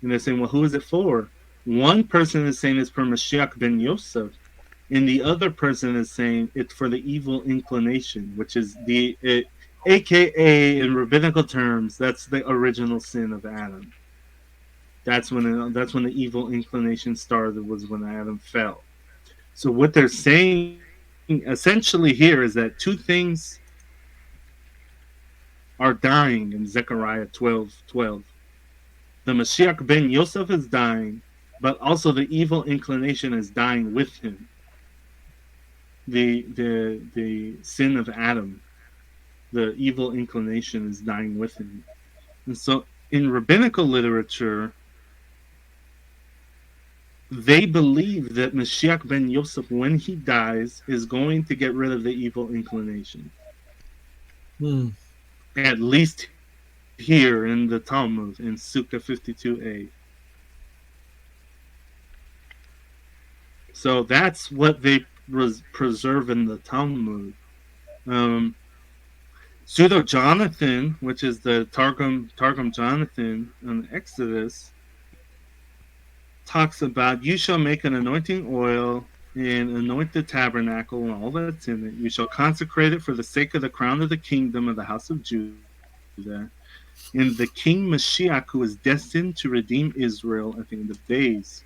And they're saying, well, who is it for? One person is saying it's for Mashiach ben Yosef, and the other person is saying it's for the evil inclination, which is AKA in rabbinical terms, that's the original sin of Adam. That's when the evil inclination started, was when Adam fell. So what they're saying essentially here is that two things are dying in Zechariah 12:12. The Mashiach ben Yosef is dying, but also the evil inclination is dying with him. The sin of Adam, the evil inclination is dying with him. And so in rabbinical literature, they believe that Mashiach ben Yosef, when he dies, is going to get rid of the evil inclination.
Hmm.
At least here in the Talmud, in Sukkah 52a. So that's what they preserve in the Talmud. Pseudo Jonathan, which is the Targum Jonathan on Exodus, talks about, "You shall make an anointing oil and anoint the tabernacle and all that's in it. You shall consecrate it for the sake of the crown of the kingdom of the house of Judah. and the King Mashiach, who is destined to redeem Israel at the end of days.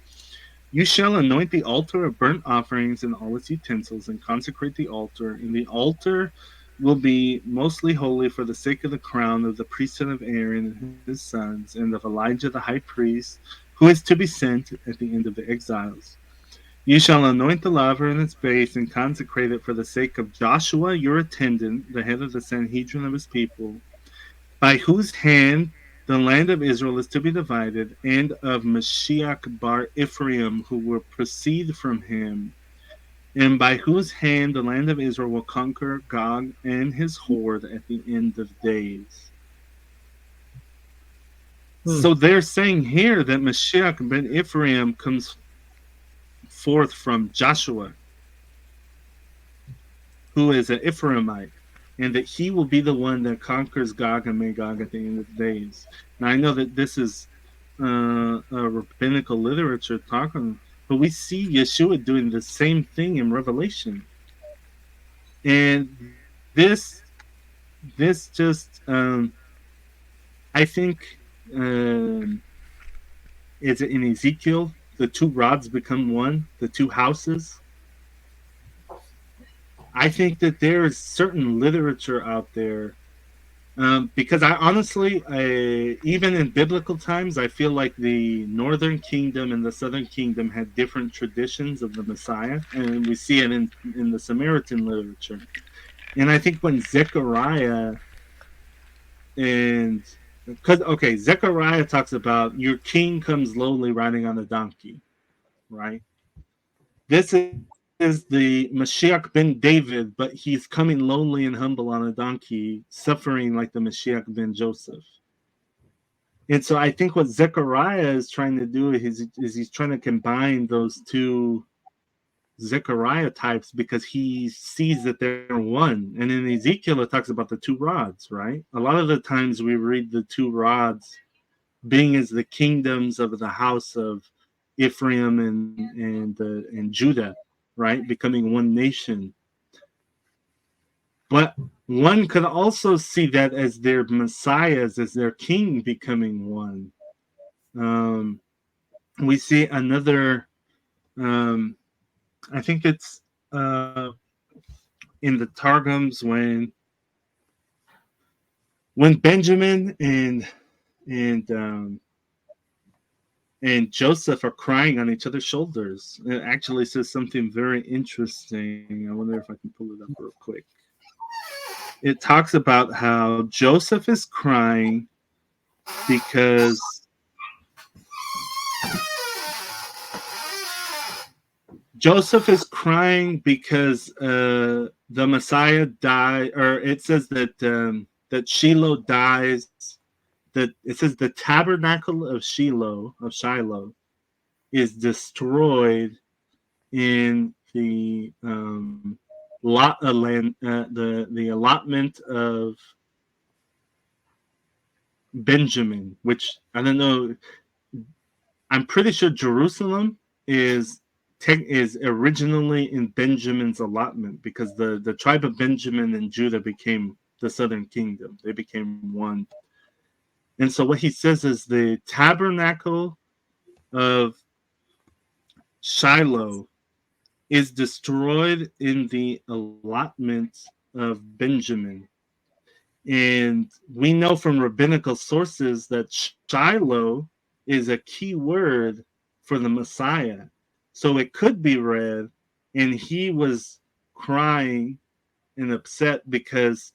You shall anoint the altar of burnt offerings and all its utensils, and consecrate the altar. And the altar will be mostly holy for the sake of the crown of the priesthood of Aaron and his sons, and of Elijah the high priest, who is to be sent at the end of the exiles. You shall anoint the laver in its base, and consecrate it for the sake of Joshua your attendant, the head of the Sanhedrin of his people, by whose hand the land of Israel is to be divided, and of Mashiach bar Ephraim, who will proceed from him, and by whose hand the land of Israel will conquer Gog and his horde at the end of days. So they're saying here that Mashiach ben Ephraim comes forth from Joshua, who is an Ephraimite, and that he will be the one that conquers Gog and Magog at the end of the days. Now, I know that this is a rabbinical literature talking, but we see Yeshua doing the same thing in Revelation. And this just, I think, is in Ezekiel, the two rods become one, the two houses. I think that there is certain literature out there, because I honestly, even in biblical times, I feel like the northern kingdom and the southern kingdom had different traditions of the Messiah, and we see it in the Samaritan literature. And I think when Zechariah Zechariah talks about your king comes lowly riding on a donkey, right? This is the Mashiach ben David, but he's coming lonely and humble on a donkey, suffering like the Mashiach ben Joseph. And so I think what Zechariah is trying to do is he's trying to combine those two Zechariah types, because he sees that they're one. And in Ezekiel, it talks about the two rods, right? A lot of the times we read the two rods being as the kingdoms of the house of Ephraim and Judah, right? Becoming one nation. But one could also see that as their messiahs, as their king becoming one. We see another, I think it's in the Targums when Benjamin and Joseph are crying on each other's shoulders. It actually says something very interesting. I wonder if I can pull it up real quick. It talks about how Joseph is crying because the Messiah died, or it says that Shiloh dies. That it says the tabernacle of Shiloh is destroyed in the the allotment of Benjamin, which I don't know. I'm pretty sure Jerusalem is originally in Benjamin's allotment, because the tribe of Benjamin and Judah became the southern kingdom. They became one. And so what he says is the tabernacle of Shiloh is destroyed in the allotment of Benjamin. And we know from rabbinical sources that Shiloh is a key word for the Messiah. So it could be read, and he was crying and upset because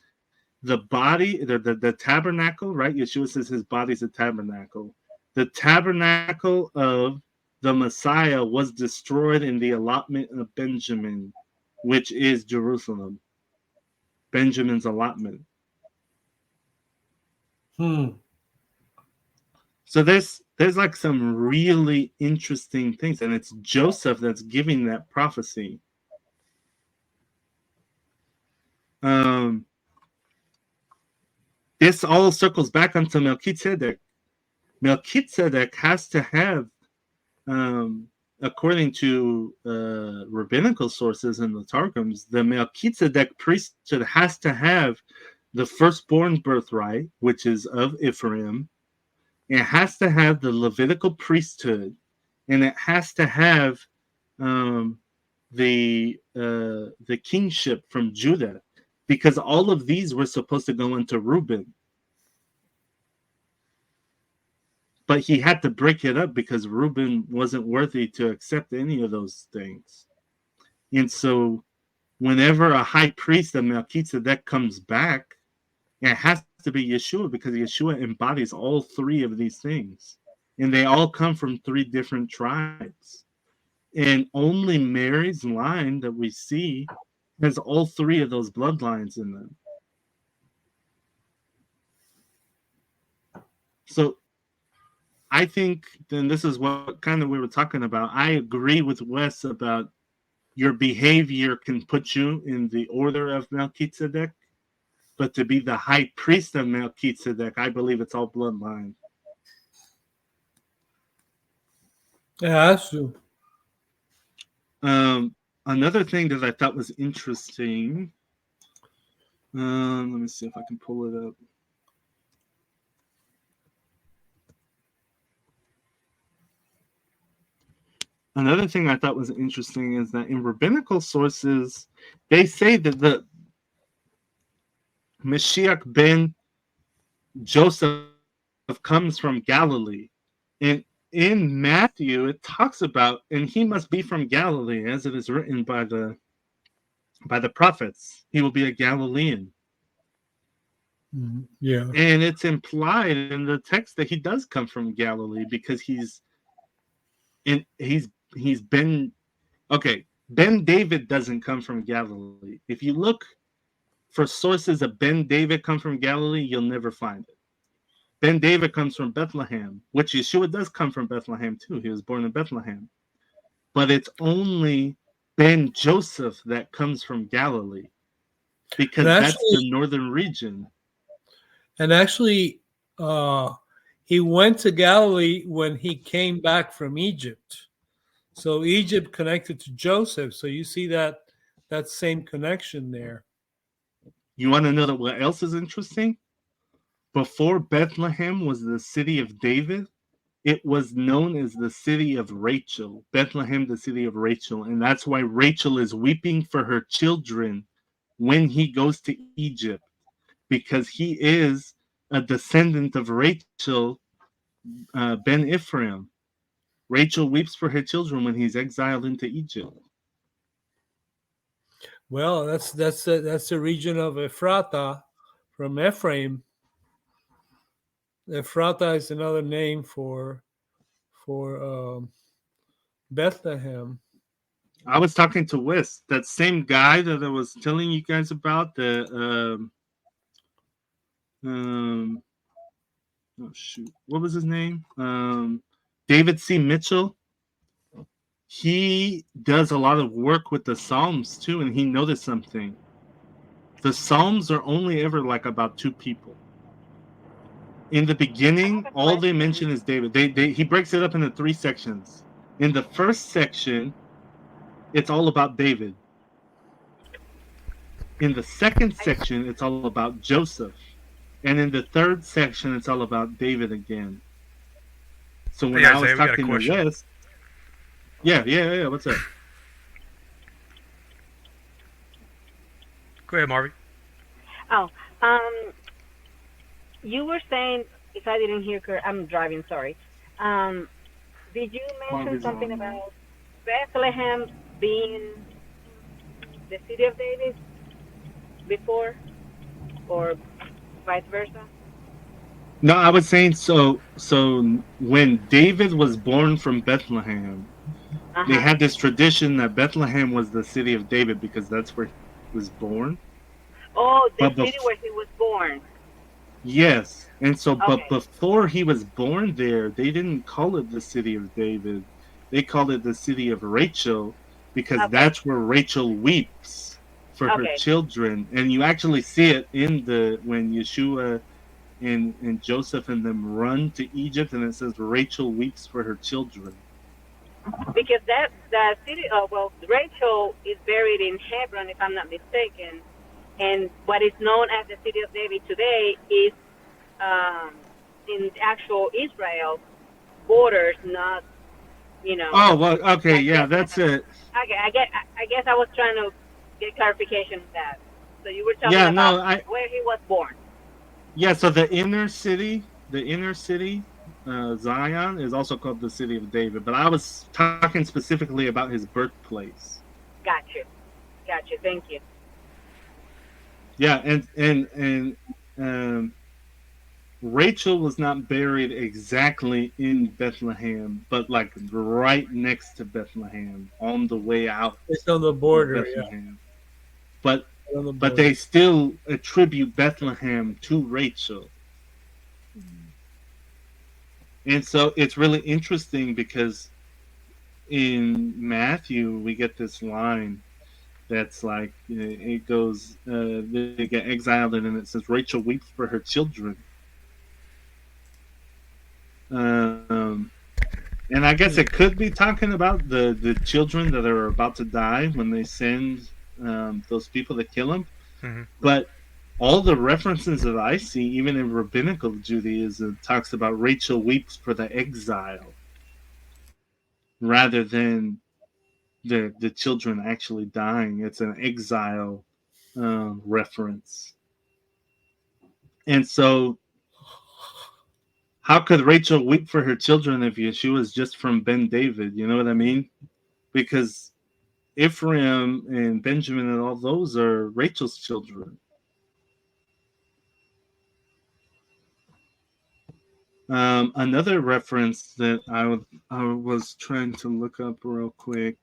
the body, the tabernacle, right? Yeshua says his body's a tabernacle. The tabernacle of the Messiah was destroyed in the allotment of Benjamin, which is Jerusalem. Benjamin's allotment. So there's like some really interesting things, and it's Joseph that's giving that prophecy. This all circles back onto Melchizedek. Melchizedek has to have, according to rabbinical sources in the Targums, the Melchizedek priesthood has to have the firstborn birthright, which is of Ephraim. It has to have the Levitical priesthood, and it has to have um, the kingship from Judah, because all of these were supposed to go into Reuben. But he had to break it up because Reuben wasn't worthy to accept any of those things. And so whenever a high priest of Melchizedek comes back, it has to be Yeshua, because Yeshua embodies all three of these things. And they all come from three different tribes. And only Mary's line that we see has all three of those bloodlines in them. So I think then this is what kind of we were talking about. I agree with Wes about your behavior can put you in the order of Melchizedek, but to be the high priest of Melchizedek, I believe it's all bloodline.
Yeah, that's true.
Another thing that I thought was interesting. Let me see if I can pull it up. Another thing I thought was interesting is that in rabbinical sources, they say that the Mashiach ben Joseph comes from Galilee. And in Matthew, it talks about, and he must be from Galilee, as it is written by the prophets. He will be a Galilean.
Yeah.
And it's implied in the text that he does come from Galilee, because he's been okay. Ben David doesn't come from Galilee. If you look for sources of Ben David come from Galilee, you'll never find it. Ben David comes from Bethlehem, which Yeshua does come from Bethlehem too. He was born in Bethlehem. But it's only Ben Joseph that comes from Galilee, because that's the northern region.
And actually, he went to Galilee when he came back from Egypt. So Egypt connected to Joseph. So you see that same connection there.
You want to know what else is interesting? Before Bethlehem was the city of David, it was known as the city of Rachel. Bethlehem, the city of Rachel. And that's why Rachel is weeping for her children when he goes to Egypt, because he is a descendant of Rachel, ben Ephraim. Rachel weeps for her children when he's exiled into Egypt.
Well, that's the region of Ephrata from Ephraim. Ephrata is another name for Bethlehem.
I was talking to Wes, that same guy that I was telling you guys about, the oh shoot, what was his name? David C. Mitchell. He does a lot of work with the Psalms too, and he noticed something. The Psalms are only ever like about two people. In the beginning, all they mention is David. He breaks it up into three sections. In the first section, it's all about David. In the second section, it's all about Joseph. And in the third section, it's all about David again. So when I was talking to Wes, yeah, what's up?
Go ahead, Marvy.
Oh, you were saying, if I didn't hear, I'm driving, sorry. Did you mention something about Bethlehem being the city of David before, or vice versa?
No, I was saying so when David was born from Bethlehem, they had this tradition that Bethlehem was the city of David because that's where he was born.
Oh, the city where he was born.
Yes. And so, but before he was born there, they didn't call it the city of David. They called it the city of Rachel, because that's where Rachel weeps for her children. And you actually see it in when Yeshua and Joseph and them run to Egypt, and it says Rachel weeps for her children.
Because the city, Rachel is buried in Hebron, if I'm not mistaken, And what is known as the city of David today is in actual Israel borders, not
Oh, well, okay,
I
yeah,
guess
that's it.
I guess I was trying to get clarification on that. So you were talking
Yeah,
about
no,
where he was born.
yeah, so the inner city, Zion, is also called the city of David. But I was talking specifically about his birthplace.
Got you. Got you. Thank you.
Yeah, and um, Rachel was not buried exactly in Bethlehem, but like right next to Bethlehem, on the way out
It's on the
of
border. Yeah,
Bethlehem. But
on the
but
border.
they still attribute Bethlehem to Rachel. And so it's really interesting because in Matthew we get this line that's like it goes they get exiled and then it says Rachel weeps for her children. Um, and I guess it could be talking about the children that are about to die when they send those people to kill them.
Hmm.
But all the references that I see, even in rabbinical Judaism, talks about Rachel weeps for the exile rather than the children actually dying. It's an exile reference. And so, how could Rachel weep for her children if Yeshua is just from Ben David? You know what I mean? Because Ephraim and Benjamin and all those are Rachel's children. Another reference that I was trying to look up real quick,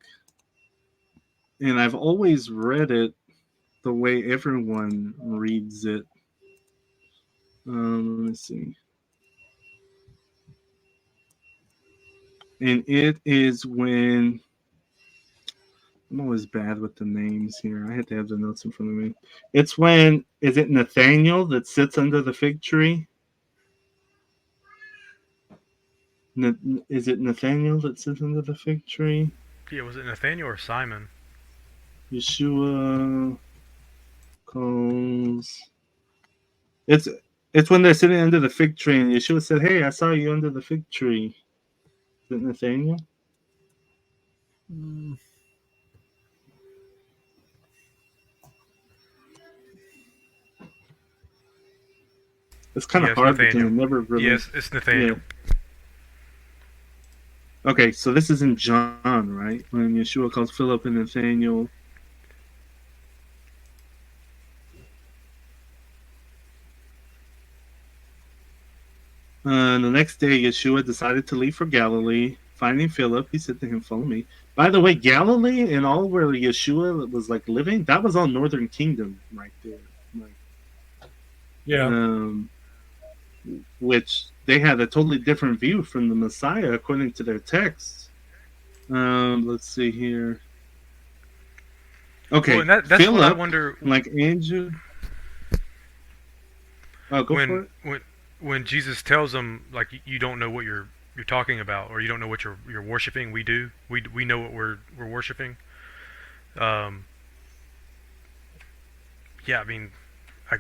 and I've always read it the way everyone reads it. Let me see. And it is when I'm always bad with the names here. I had to have the notes in front of me. It's when is it Nathaniel that sits under the fig tree? Is it Nathaniel that sits under the fig tree?
Yeah, was it Nathaniel or Simon?
Yeshua calls. It's it's when they're sitting under the fig tree, and Yeshua said, "Hey, I saw you under the fig tree." Is it Nathaniel?
Mm,
It's kind of
Yes,
hard because it
Nathaniel.
never really.
Yes, it's
Yeah.
Nathaniel.
Okay, so this is in John, right? When Yeshua calls Philip and Nathaniel. The next day, Yeshua decided to leave for Galilee. Finding Philip, he said to him, "Follow me." By the way, Galilee and all where Yeshua was like living, that was all Northern Kingdom right there. Like,
yeah.
um, which they had a totally different view from the Messiah according to their texts. Let's see here.
Well,
Okay,
and that's what I
Philip,
wonder
like Andrew. Oh, go for
when
it.
when Jesus tells them like you don't know what you're talking about or you don't know what you're worshiping. We do. We know what we're worshiping. Um, yeah, I mean, I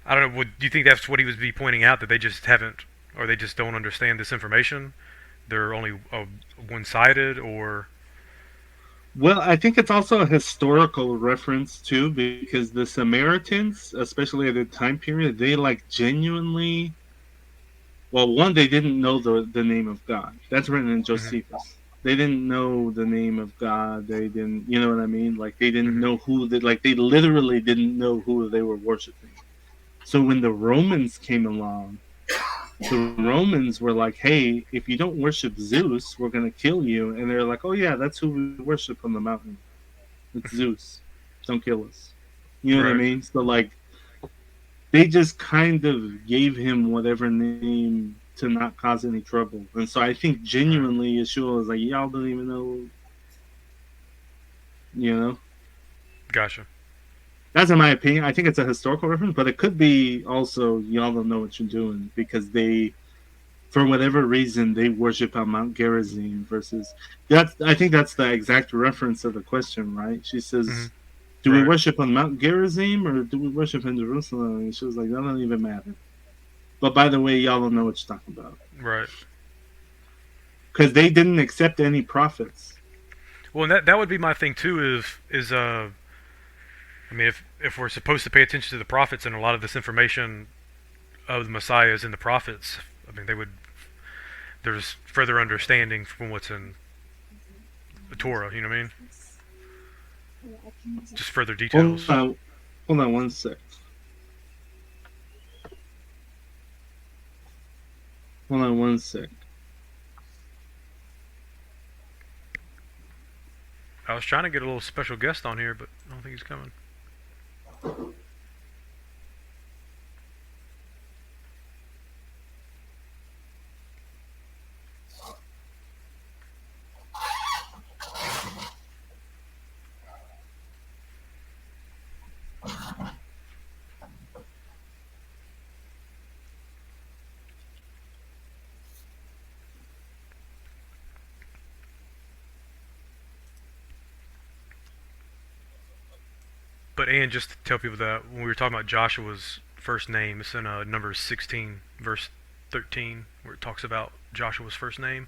I don't know. Do you think that's what he was be pointing out that they just haven't or they just don't understand this information? They're only one-sided or
Well, I think it's also a historical reference too, because the Samaritans, especially at the time period, they like genuinely. Well, one, they didn't know the name of God. That's written in
hmm
Josephus. They didn't know the name of God. They didn't, you know what I mean? Like they didn't
hmm
know like they literally didn't know who they were worshiping. So when the Romans came along, the Romans were like, "Hey, if you don't worship Zeus, we're gonna kill you." And they're like, "Oh yeah, that's who we worship on the mountain. It's Zeus. Don't kill us." You know what I
right,
mean? So like they just kind of gave him whatever name to not cause any trouble. And so I think
right,
genuinely Yeshua was like, "Y'all don't even know," you know.
gotcha.
That's in my opinion. I think it's a historical reference, but it could be also y'all don't know what you're doing because they, for whatever reason, they worship on Mount Gerizim versus that's. I think that's the exact reference of the question, right? She
hmm
says, Do we
Right.
worship on Mount Gerizim or do we worship in Jerusalem? And she was like, that don't even matter. But by the way, y'all don't know what you're talking about.
Right.
Because they didn't accept any prophets.
Well, and that would be my thing too. I mean, if we're supposed to pay attention to the prophets and a lot of this information of the Messiah is in the prophets, I mean, there's further understanding from what's in the Torah. You know what I mean? Just further details.
Hold on one sec. Hold on one sec.
I was trying to get a little special guest on here, but I don't think he's coming. But and just to tell people that when we were talking about Joshua's first name, it's in Numbers 16, verse 13, where it talks about Joshua's first name.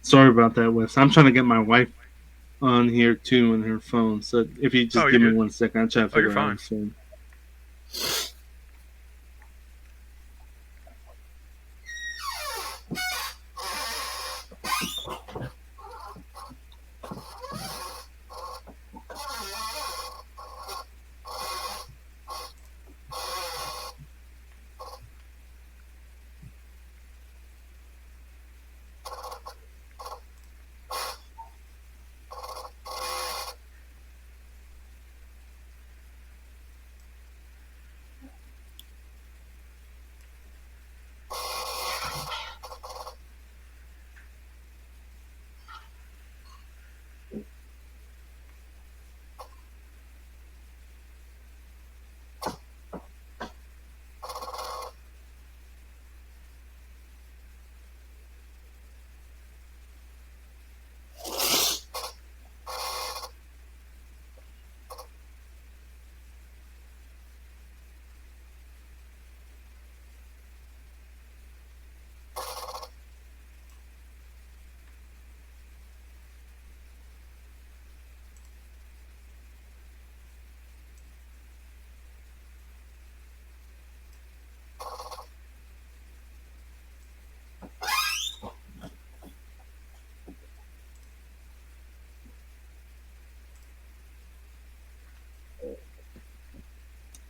Sorry about that, Wes. I'm trying to get my wife on here too on her phone. So if you just give me 1 second, I'm trying to figure out.
Fine.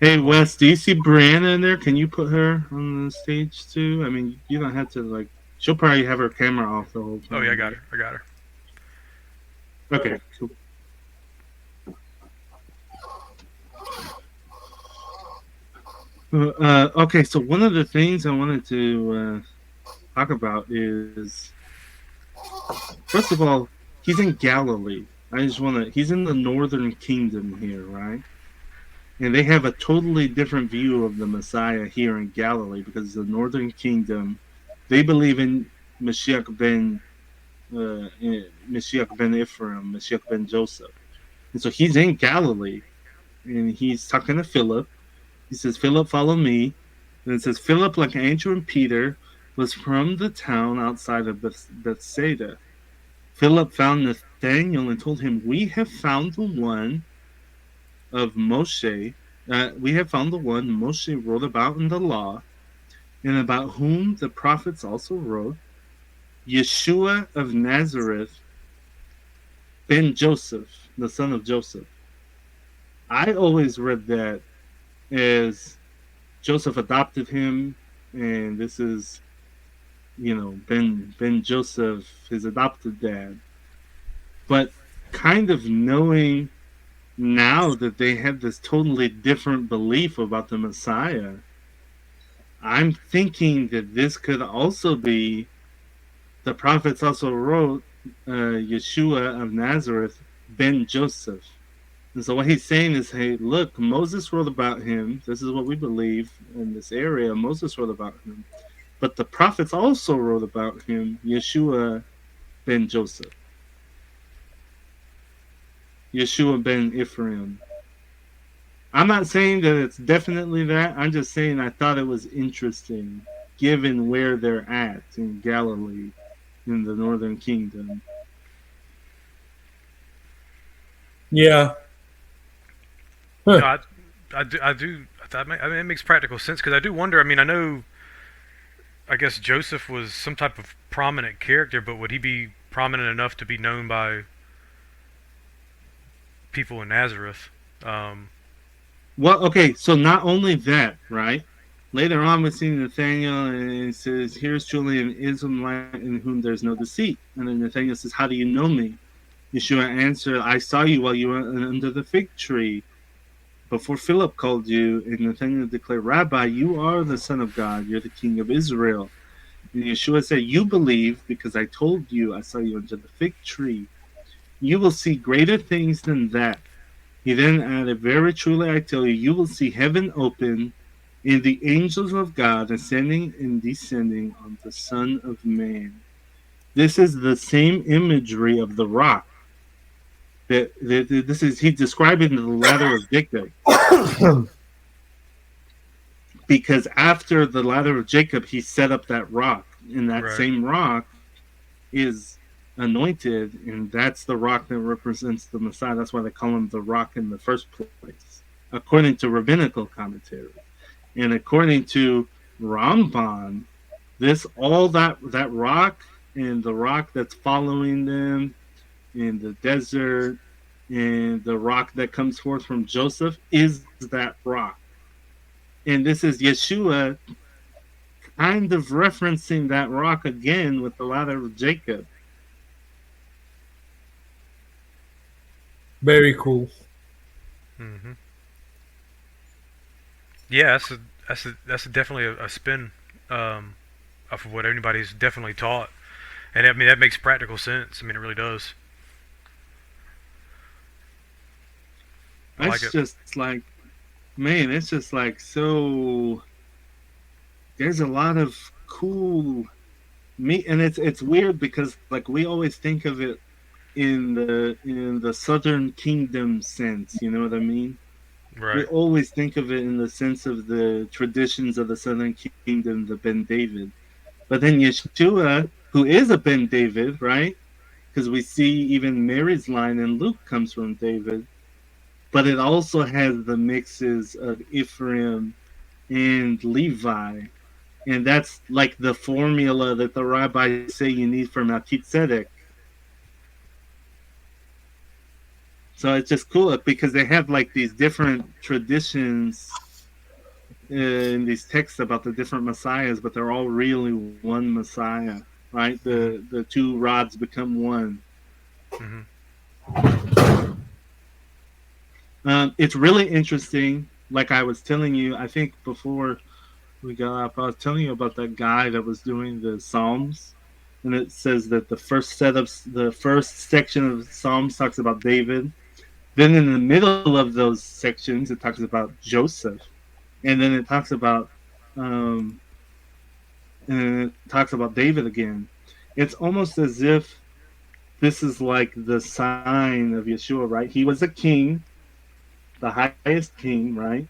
Hey, Wes, do you see Brianna in there? Can you put her on the stage too? I mean, you don't have to, like, she'll probably have her camera off the whole time.
Oh yeah, I got her.
Okay, cool. Okay, so one of the things I wanted to talk about is, first of all, he's in Galilee. He's in the northern kingdom here, right? And they have a totally different view of the Messiah here in Galilee because the northern kingdom, they believe in Mashiach ben Ephraim, Mashiach ben Joseph. And so he's in Galilee, and he's talking to Philip. He says, Philip, follow me. And it says, Philip, like Andrew and Peter, was from the town outside of Bethsaida. Philip found Nathanael and told him, we have found the one of Moshe. We have found the one Moshe wrote about in the law, and about whom the prophets also wrote, Yeshua of Nazareth, ben Joseph, the son of Joseph. I always read that as Joseph adopted him, and this is, Ben Joseph, his adopted dad. But kind of knowing now that they have this totally different belief about the Messiah, I'm thinking that this could also be, the prophets also wrote Yeshua of Nazareth, ben Joseph. And so what he's saying is, hey, look, Moses wrote about him. This is what we believe in this area. Moses wrote about him. But the prophets also wrote about him, Yeshua ben Joseph, Yeshua ben Ephraim. I'm not saying that it's definitely that. I'm just saying I thought it was interesting, given where they're at in Galilee, in the northern kingdom.
Yeah.
No,
Huh.
I do. I mean, it makes practical sense because I do wonder. I mean, I know. I guess Joseph was some type of prominent character, but would he be prominent enough to be known by people in Nazareth? Um,
Well, okay, so not only that, right? Later on, we see Nathaniel, and it says, "Here's truly an Israelite in whom there's no deceit." And then Nathaniel says, "How do you know me?" Yeshua answered, "I saw you while you were under the fig tree before Philip called you." And Nathanael declared, "Rabbi, you are the Son of God. You're the King of Israel." And Yeshua said, "You believe because I told you I saw you under the fig tree. You will see greater things than that." He then added, "Very truly I tell you, you will see heaven open and the angels of God ascending and descending on the Son of Man." This is the same imagery of the rock that this is he describing the ladder of Jacob. Because after the ladder of Jacob, he set up that rock, and that
right.
same rock is anointed, and that's the rock that represents the Messiah. That's why they call him the rock in the first place, according to rabbinical commentary. And according to Ramban, this all that rock and the rock that's following them in the desert and the rock that comes forth from Joseph is that rock. And this is Yeshua kind of referencing that rock again with the ladder of Jacob.
Very cool.
Hmm. Yeah, that's definitely a spin off of what anybody's definitely taught, and I mean that makes practical sense. I mean, it really does. I like
It's
it.
just like, man, it's just like so. There's a lot of cool meat, and it's weird because like we always think of it in the Southern Kingdom sense. You know what I mean? We
Right.
always think of it in the sense of the traditions of the Southern Kingdom, the Ben David. But then Yeshua, who is a Ben David, right? Because we see even Mary's line in Luke comes from David, but it also has the mixes of Ephraim and Levi. And that's like the formula that the rabbis say you need for Melchizedek. So it's just cool because they have like these different traditions in these texts about the different messiahs, but they're all really one Messiah, right?
Hmm.
The two rods become one.
Hmm.
It's really interesting. Like I was telling you, I think before we got up, I was telling you about that guy that was doing the Psalms, and it says that the first section of Psalms talks about David. Then in the middle of those sections, it talks about Joseph, and then it talks about um, David again. It's almost as if this is like the sign of Yeshua, right? He was a king, the highest king, right?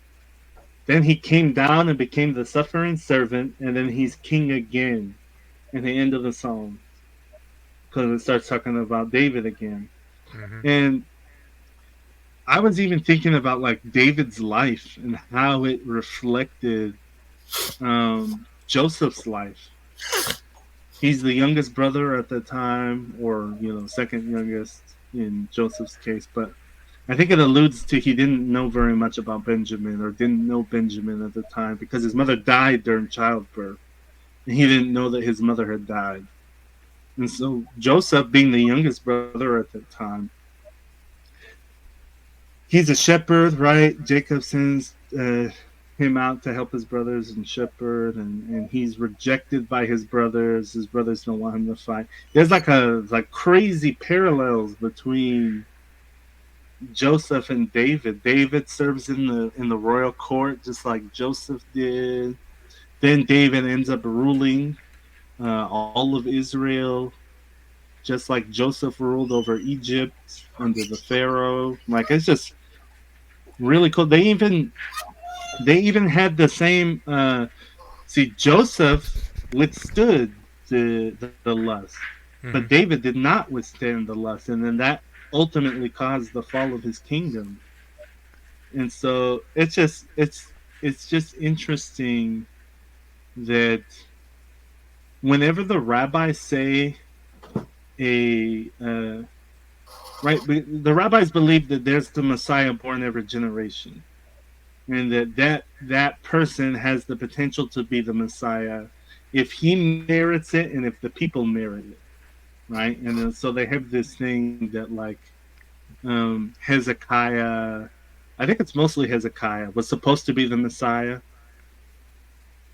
Then he came down and became the suffering servant, and then he's king again in the end of the psalm because it starts talking about David again.
Hmm.
And I was even thinking about like David's life and how it reflected Joseph's life. He's the youngest brother at the time, or second youngest in Joseph's case. But I think it alludes to he didn't know very much about Benjamin, or didn't know Benjamin at the time because his mother died during childbirth, and he didn't know that his mother had died. And so Joseph, being the youngest brother at the time, he's a shepherd, right? Jacob sends him out to help his brothers and shepherd, and he's rejected by his brothers. His brothers don't want him to fight. There's like crazy parallels between Joseph and David. David serves in the royal court just like Joseph did. Then David ends up ruling all of Israel, just like Joseph ruled over Egypt under the Pharaoh. Like it's just really cool. They even had the same. See, Joseph withstood the lust, but
Hmm.
David did not withstand the lust, and then that ultimately caused the fall of his kingdom. And so it's just interesting that whenever the rabbis say a right, the rabbis believe that there's the Messiah born every generation, and that person has the potential to be the Messiah if he merits it and if the people merit it, right? And then, so they have this thing that like Hezekiah, I think it's mostly Hezekiah, was supposed to be the Messiah,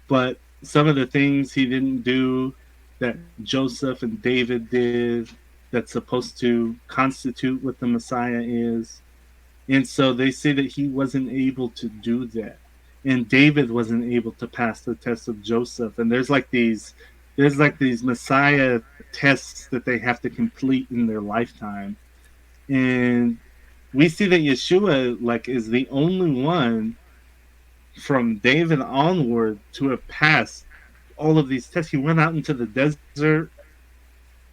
but some of the things he didn't do that Joseph and David did that's supposed to constitute what the Messiah is. And so they say that he wasn't able to do that. And David wasn't able to pass the test of Joseph. And there's like these Messiah tests that they have to complete in their lifetime. And we see that Yeshua like is the only one from David onward to have passed all of these tests. He went out into the desert.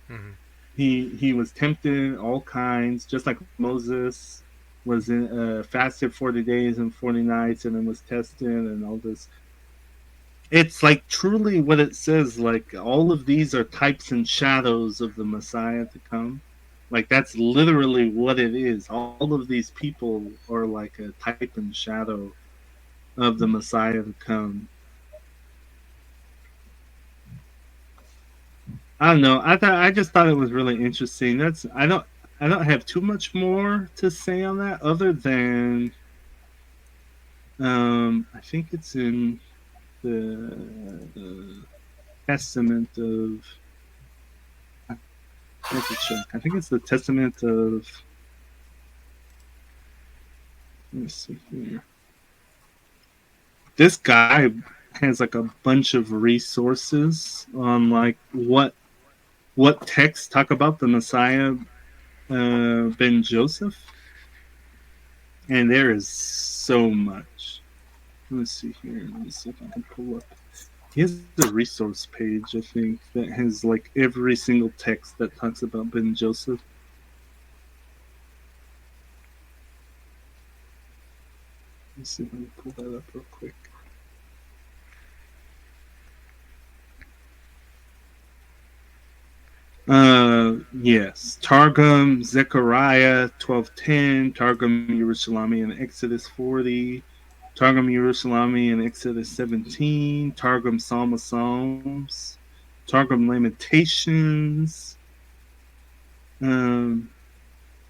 Hmm.
He was tempted all kinds, just like Moses was in fasted 40 days and 40 nights, and then was tested and all this. It's like truly what it says. Like all of these are types and shadows of the Messiah to come. Like that's literally what it is. All of these people are like a type and shadow of the Messiah to come. I don't know. I just thought it was really interesting. I don't have too much more to say on that other than I think it's in the Testament of. I have to check. I think it's the Testament of. Let me see here. This guy has like a bunch of resources on like what texts talk about the Messiah, Ben Joseph, and there is so much. Let's see here. Let me see if I can pull up. He has a resource page, I think, that has like every single text that talks about Ben Joseph. Let's see if I can pull that up real quick. Yes, Targum Zechariah 12:10, Targum Yerushalmi in Exodus 40, Targum Yerushalmi in Exodus 17, Targum Psalm of Psalms, Targum Lamentations, um,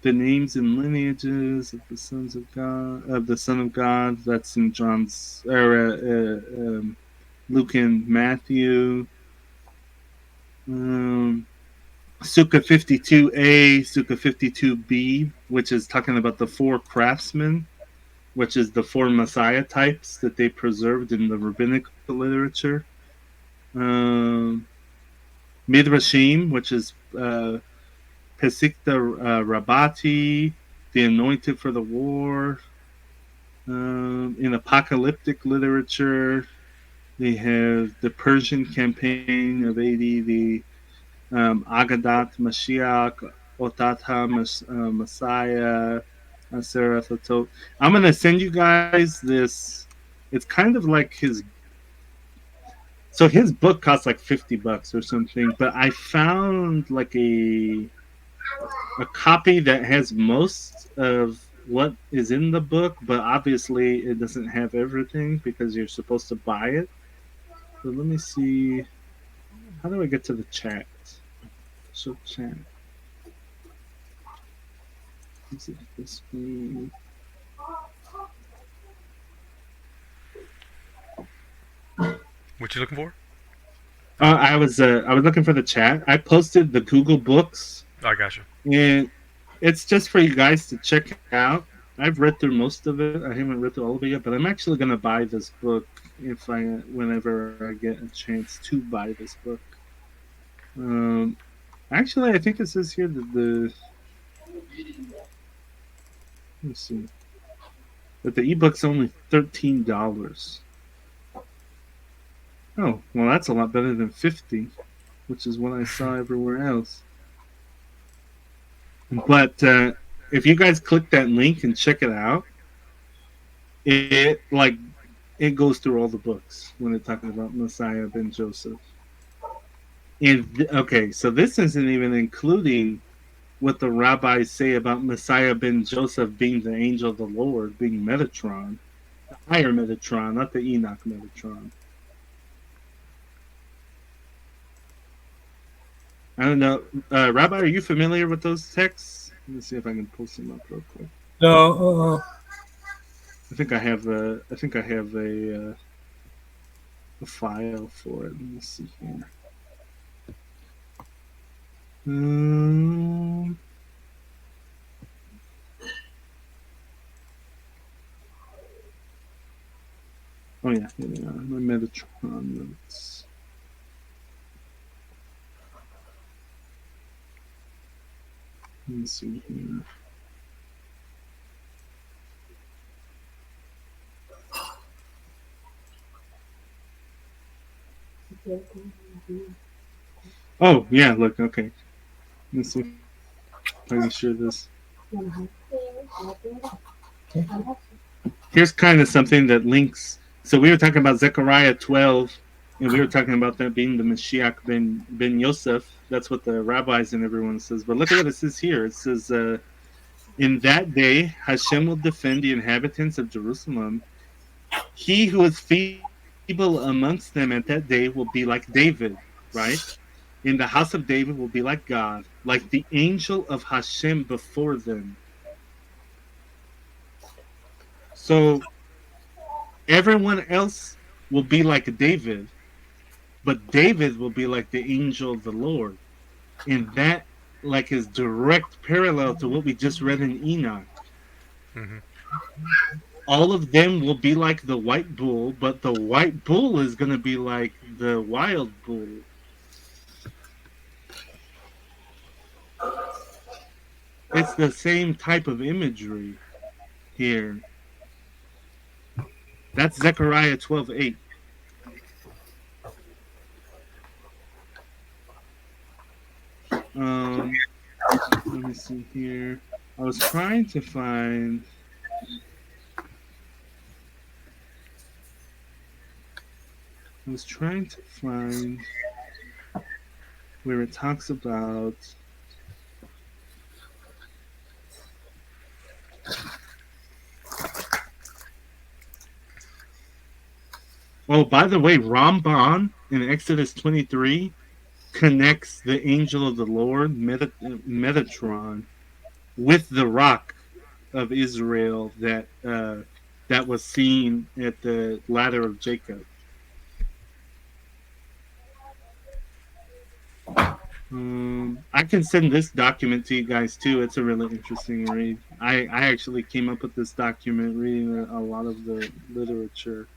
the names and lineages of the sons of God, of the Son of God. That's in John's, or Luke and Matthew. Um, Sukkah 52a, Sukkah 52b, which is talking about the four craftsmen, which is the four Messiah types that they preserved in the rabbinic literature. Um, Midrashim, which is Pesikta Rabati, the anointed for the war. In apocalyptic literature, they have the Persian campaign of 80, the Agadat Mashiach, Otata Messiah, Aserath. I'm going to send you guys this. It's kind of like his. So his book costs like $50 or something, but I found like a copy that has most of what is in the book, but obviously it doesn't have everything because you're supposed to buy it. So let me see. How do I get to the chat? So chat. Is it this way?
What you looking for?
I was looking for the chat. I posted the Google Books,
I got you.
and it's just for you guys to check out. I've read through most of it. I haven't read through all of it yet, but I'm actually gonna buy this book if I whenever I get a chance to buy this book. Um, Actually, I think it says here that let's see that the ebook's only $13. Oh, well, that's a lot better than 50, which is what I saw everywhere else. But if you guys click that link and check it out, it goes through all the books when they're talking about Messiah ben Joseph. And okay, so this isn't even including what the rabbis say about Messiah ben Joseph being the angel of the Lord, being Metatron, the higher Metatron, not the Enoch Metatron. I don't know, Rabbi, are you familiar with those texts? Let me see if I can pull some up real quick.
No.
I think I have a file for it. Let me see here. Oh yeah, here they are. My Metatron notes. Let me see here. Oh yeah, look, okay. Let me see if I can share this. Here's kind of something that links. So we were talking about Zechariah 12, and we were talking about that being the Mashiach ben Yosef. That's what the rabbis and everyone says. But look at what it says here. It says, in that day, Hashem will defend the inhabitants of Jerusalem. He who is feeble amongst them at that day will be like David, right? In the house of David will be like God, like the angel of Hashem before them. So everyone else will be like David, but David will be like the angel of the Lord. And that like is direct parallel to what we just read in Enoch.
Mm-hmm.
All of them will be like the white bull, but the white bull is going to be like the wild bull. It's the same type of imagery here. That's Zechariah 12:8. Let me see here. I was trying to find. Where it talks about. Oh, by the way, Ramban in Exodus 23 connects the angel of the Lord, Metatron, with the rock of Israel that was seen at the ladder of Jacob. I can send this document to you guys too. It's a really interesting read. I actually came up with this document reading a lot of the literature.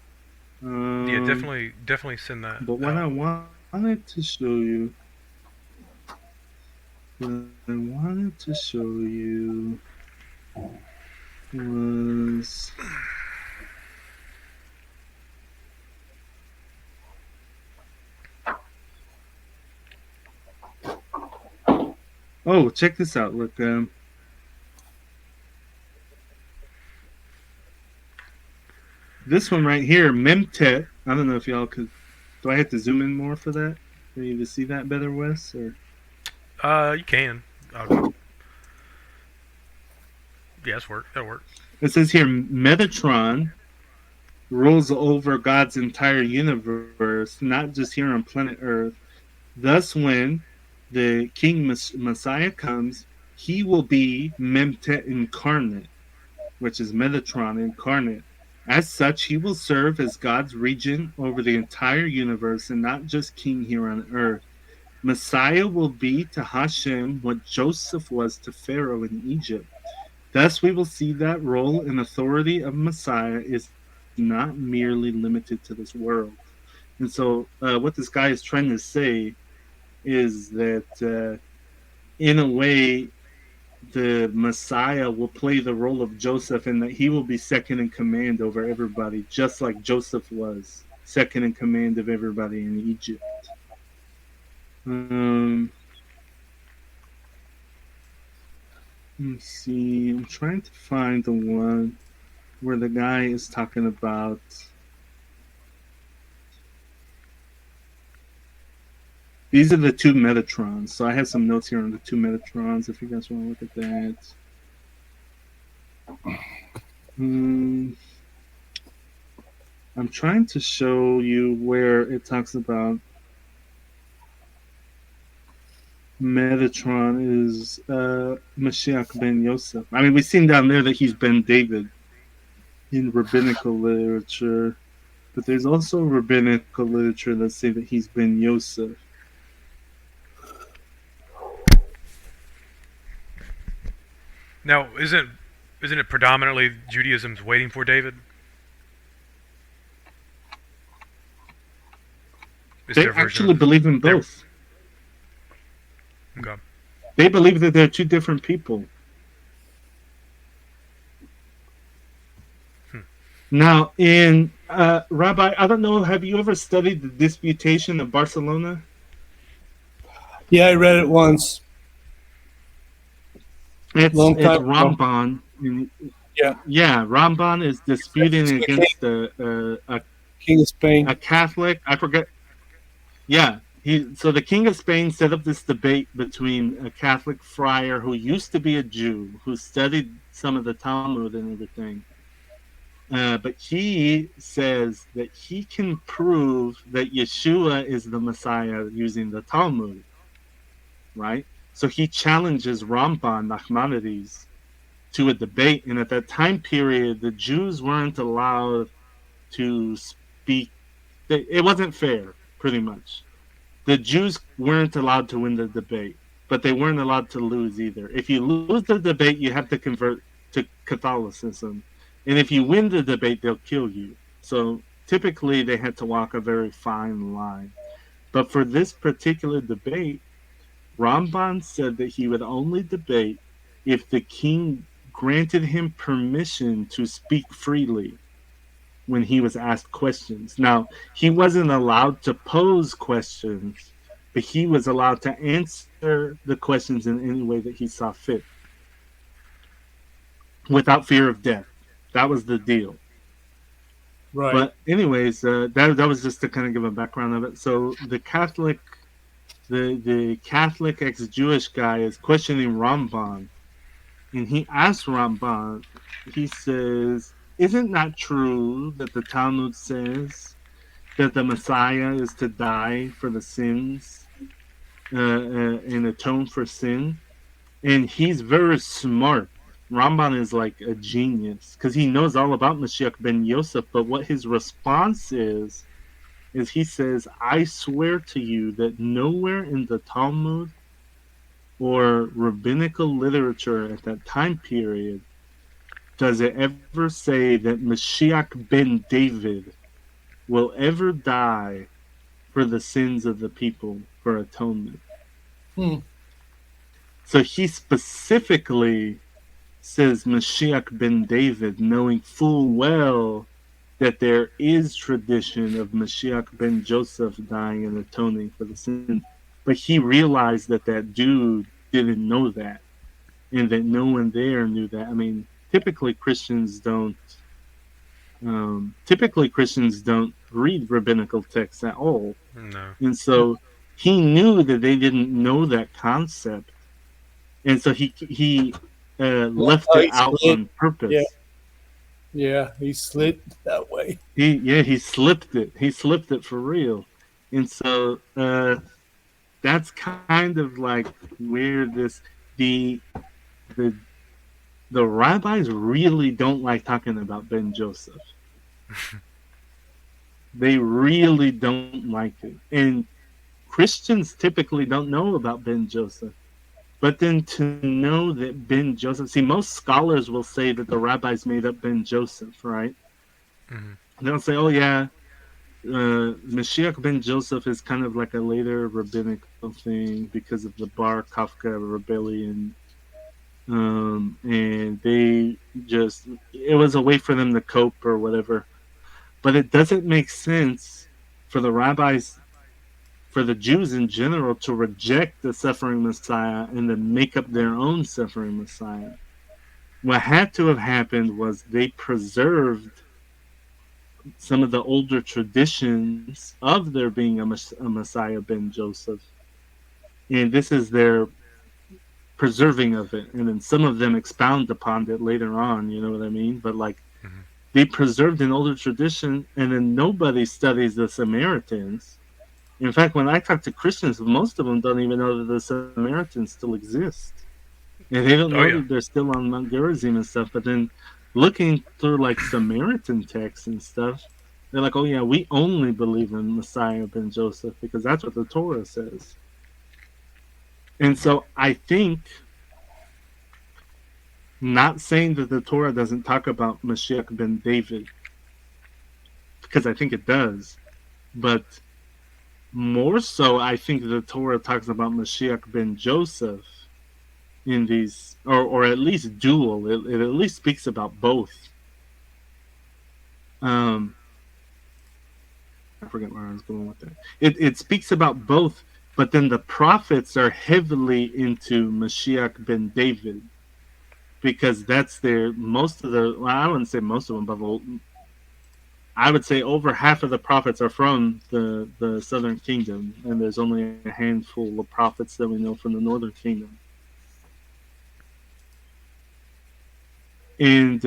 Yeah, definitely send that.
But what I wanted to show you, was check this out. Look, this one right here, Memtet. I don't know if y'all could. Do I have to zoom in more for that? For you to see that better, Wes? Or
You can. Yes, that'll work.
it says here, Metatron rules over God's entire universe, not just here on planet Earth. Thus, when the King Messiah comes, he will be Memtet incarnate, which is Metatron incarnate. As such, he will serve as God's regent over the entire universe and not just king here on earth. Messiah will be to Hashem what Joseph was to Pharaoh in Egypt. Thus, we will see that role and authority of Messiah is not merely limited to this world. And so, what this guy is trying to say is that, in a way, the Messiah will play the role of Joseph, and that he will be second in command over everybody, just like Joseph was second in command of everybody in Egypt. Let me see. I'm trying to find the one where the guy is talking about. These are the two Metatrons. So I have some notes here on the two Metatrons if you guys want to look at that. I'm trying to show you where it talks about Metatron is Mashiach ben Yosef. I mean, we've seen down there that he's Ben David in rabbinical literature, but there's also rabbinical literature that say that he's Ben Yosef.
Now, isn't it predominantly Judaism's waiting for David?
They actually believe in both.
Okay.
They believe that they're two different people. Now, in Rabbi, I don't know, have you ever studied the Disputation of Barcelona?
Yeah, I read it once.
It's
Ramban.
Yeah, Ramban is disputing against a
King of Spain,
a Catholic. I forget. Yeah, so the King of Spain set up this debate between a Catholic friar who used to be a Jew, who studied some of the Talmud and everything. But he says that he can prove that Yeshua is the Messiah using the Talmud, right? So he challenges Ramban, Nachmanides, to a debate. And at that time period, the Jews weren't allowed to speak. It wasn't fair, pretty much. The Jews weren't allowed to win the debate, but they weren't allowed to lose either. If you lose the debate, you have to convert to Catholicism. And if you win the debate, they'll kill you. So typically they had to walk a very fine line. But for this particular debate, Ramban said that he would only debate if the king granted him permission to speak freely when he was asked questions. Now, he wasn't allowed to pose questions, but he was allowed to answer the questions in any way that he saw fit without fear of death. That was the deal.
right?
But anyways, that was just to kind of give a background of it. So the Catholic ex-Jewish guy is questioning Ramban, and he asks Ramban, he says, isn't that true that the Talmud says that the Messiah is to die for the sins and atone for sin? And he's very smart. Ramban is like a genius because he knows all about Mashiach ben Yosef. But what his response is he says, I swear to you that nowhere in the Talmud or rabbinical literature at that time period does it ever say that Mashiach ben David will ever die for the sins of the people for atonement. So he specifically says Mashiach ben David, knowing full well that there is tradition of Mashiach ben Joseph dying and atoning for the sin. But he realized that that dude didn't know that, and that no one there knew that. I mean, typically Christians don't read rabbinical texts at all.
No.
And so he knew that they didn't know that concept, and so he left it out on purpose.
Yeah, he slid that way.
He slipped it. He slipped it for real. And so that's kind of like where the rabbis really don't like talking about Ben Joseph. They really don't like it. And Christians typically don't know about Ben Joseph. But then to know that Ben Joseph, see, most scholars will say that the rabbis made up Ben Joseph, right?
Mm-hmm.
they'll say, "Oh yeah, Mashiach ben Joseph is kind of like a later rabbinical thing because of the Bar Kafka rebellion, and they just it was a way for them to cope or whatever." But it doesn't make sense for the rabbis, for the Jews in general, to reject the suffering Messiah and then make up their own suffering Messiah. What had to have happened was they preserved some of the older traditions of there being a Messiah ben Joseph, and this is their preserving of it. And then some of them expound upon it later on. You know what I mean? But like
Hmm.
they preserved an older tradition, and then nobody studies the Samaritans. In fact, when I talk to Christians, most of them don't even know that the Samaritans still exist. And they don't
Oh
know
yeah.
that they're still on Mount Gerizim and stuff. But then looking through like Samaritan texts and stuff, they're like, oh yeah, we only believe in Messiah ben Joseph because that's what the Torah says. And so I think, not saying that the Torah doesn't talk about Mashiach ben David, because I think it does, but more so, I think the Torah talks about Mashiach ben Joseph in these, or at least dual. It at least speaks about both. Um, I forget where I was going with that. It speaks about both, but then the prophets are heavily into Mashiach ben David because that's their most of the. Well, I wouldn't say most of them, but I would say over half of the prophets are from the southern kingdom, and there's only a handful of prophets that we know from the northern kingdom. And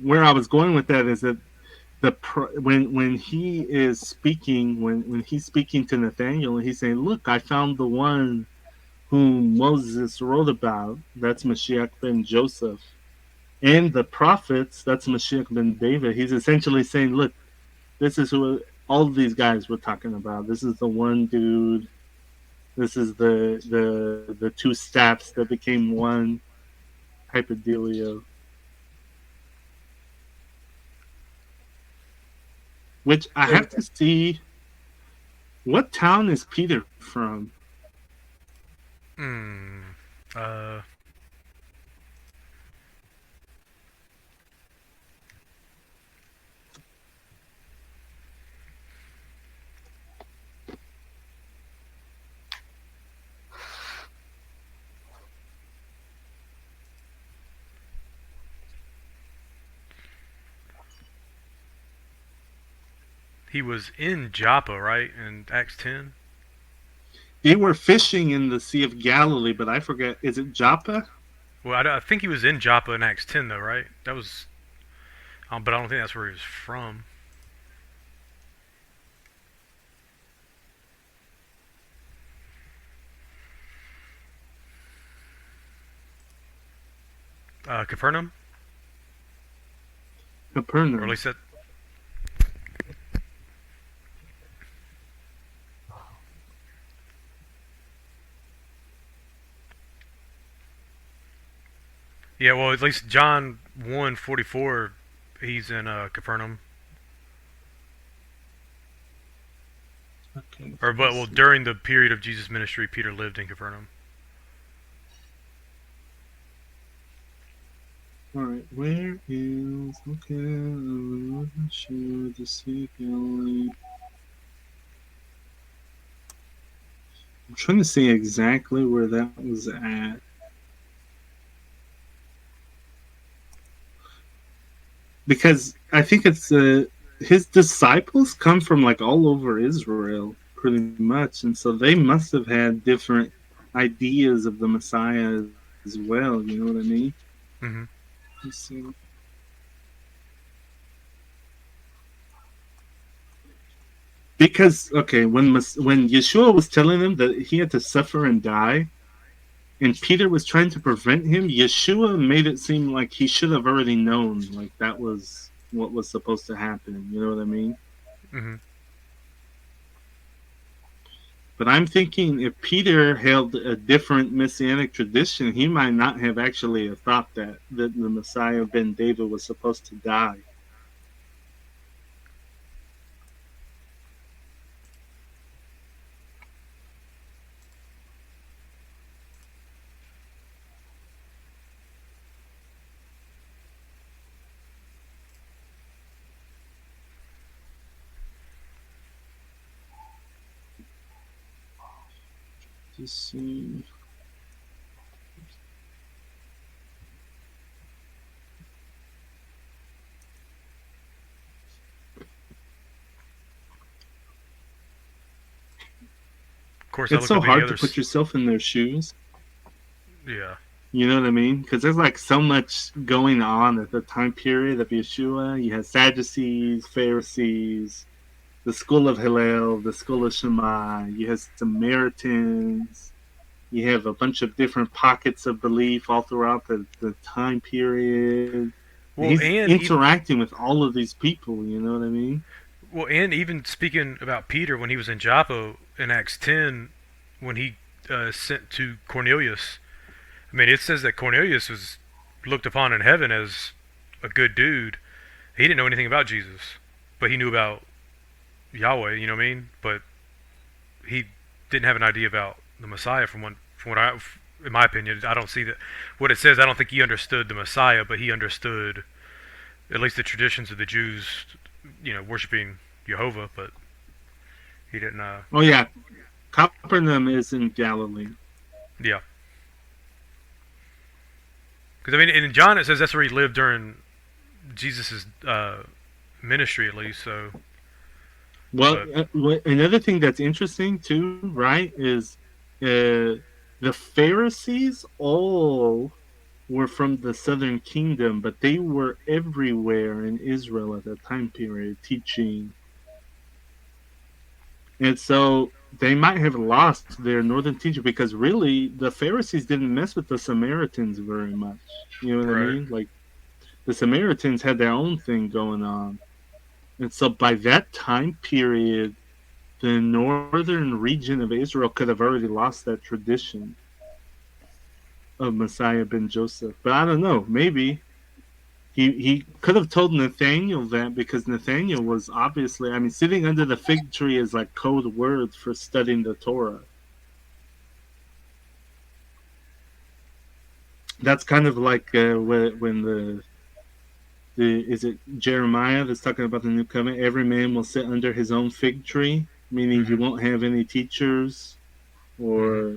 where I was going with that is that when he is speaking, when he's speaking to Nathaniel, and he's saying, "Look, I found the one whom Moses wrote about. That's Mashiach ben Joseph, and the prophets. That's Mashiach ben David." He's essentially saying, "Look, this is who all of these guys we're talking about. This is the one dude. This is the two staffs that became one type of dealio." Which I have to see. What town is Peter from?
Hmm. Uh. He was in Joppa, right? In Acts 10.
They were fishing in the Sea of Galilee, but I forget. Is it Joppa?
Well, I think he was in Joppa in Acts 10, though, right? That was. But I don't think that's where he was from. Capernaum, or at
Capernaum.
least that. Yeah, well, at least John 1:44, he's in Capernaum.
Okay.
Or, but well, during the period of Jesus' ministry, Peter lived in Capernaum.
All right. Where is okay? I'm not sure the Sea of Galilee. I'm trying to see exactly where that was at. Because I think it's his disciples come from like all over Israel, pretty much, and so they must have had different ideas of the Messiah as well. You know what I mean?
Hmm.
Let's see. Because okay, when Yeshua was telling them that he had to suffer and die, and Peter was trying to prevent him, Yeshua made it seem like he should have already known, like that was what was supposed to happen. You know what I mean?
Hmm.
But I'm thinking if Peter held a different messianic tradition, he might not have actually thought that the Messiah ben David was supposed to die. Just see.
Of course, I
It's
looked
so
up any
hard to
others.
put yourself in their shoes.
Yeah.
You know what I mean? Because there's like so much going on at the time period of Yeshua. You had Sadducees, Pharisees, the school of Hillel, the school of Shammai. You have Samaritans. You have a bunch of different pockets of belief all throughout the time period. And
Well,
he's interacting with all of these people. You know what I mean?
and even speaking about Peter when he was in Joppa in Acts 10, when he sent to Cornelius. I mean, it says that Cornelius was looked upon in heaven as a good dude. He didn't know anything about Jesus, but he knew about Yahweh. You know what I mean? But he didn't have an idea about the Messiah. From what I, in my opinion, I don't see that. What it says, I don't think he understood the Messiah, but he understood at least the traditions of the Jews. You know, worshiping Jehovah, but he didn't.
Oh yeah, Capernaum is in Galilee.
Yeah. Because I mean, in John it says that's where he lived during Jesus's ministry, at least. So.
Well, another thing that's interesting too, right, is the Pharisees all were from the southern kingdom, but they were everywhere in Israel at that time period teaching. And so they might have lost their northern teacher because really the Pharisees didn't mess with the Samaritans very much. You know what I mean? Like the Samaritans had their own thing going on. And so by that time period, the northern region of Israel could have already lost that tradition of Messiah ben Joseph. But I don't know. Maybe he could have told Nathaniel that because Nathaniel was obviously, I mean, sitting under the fig tree is like code word for studying the Torah. That's kind of like when the is it Jeremiah that's talking about the new covenant? Every man will sit under his own fig tree, meaning you won't have any teachers or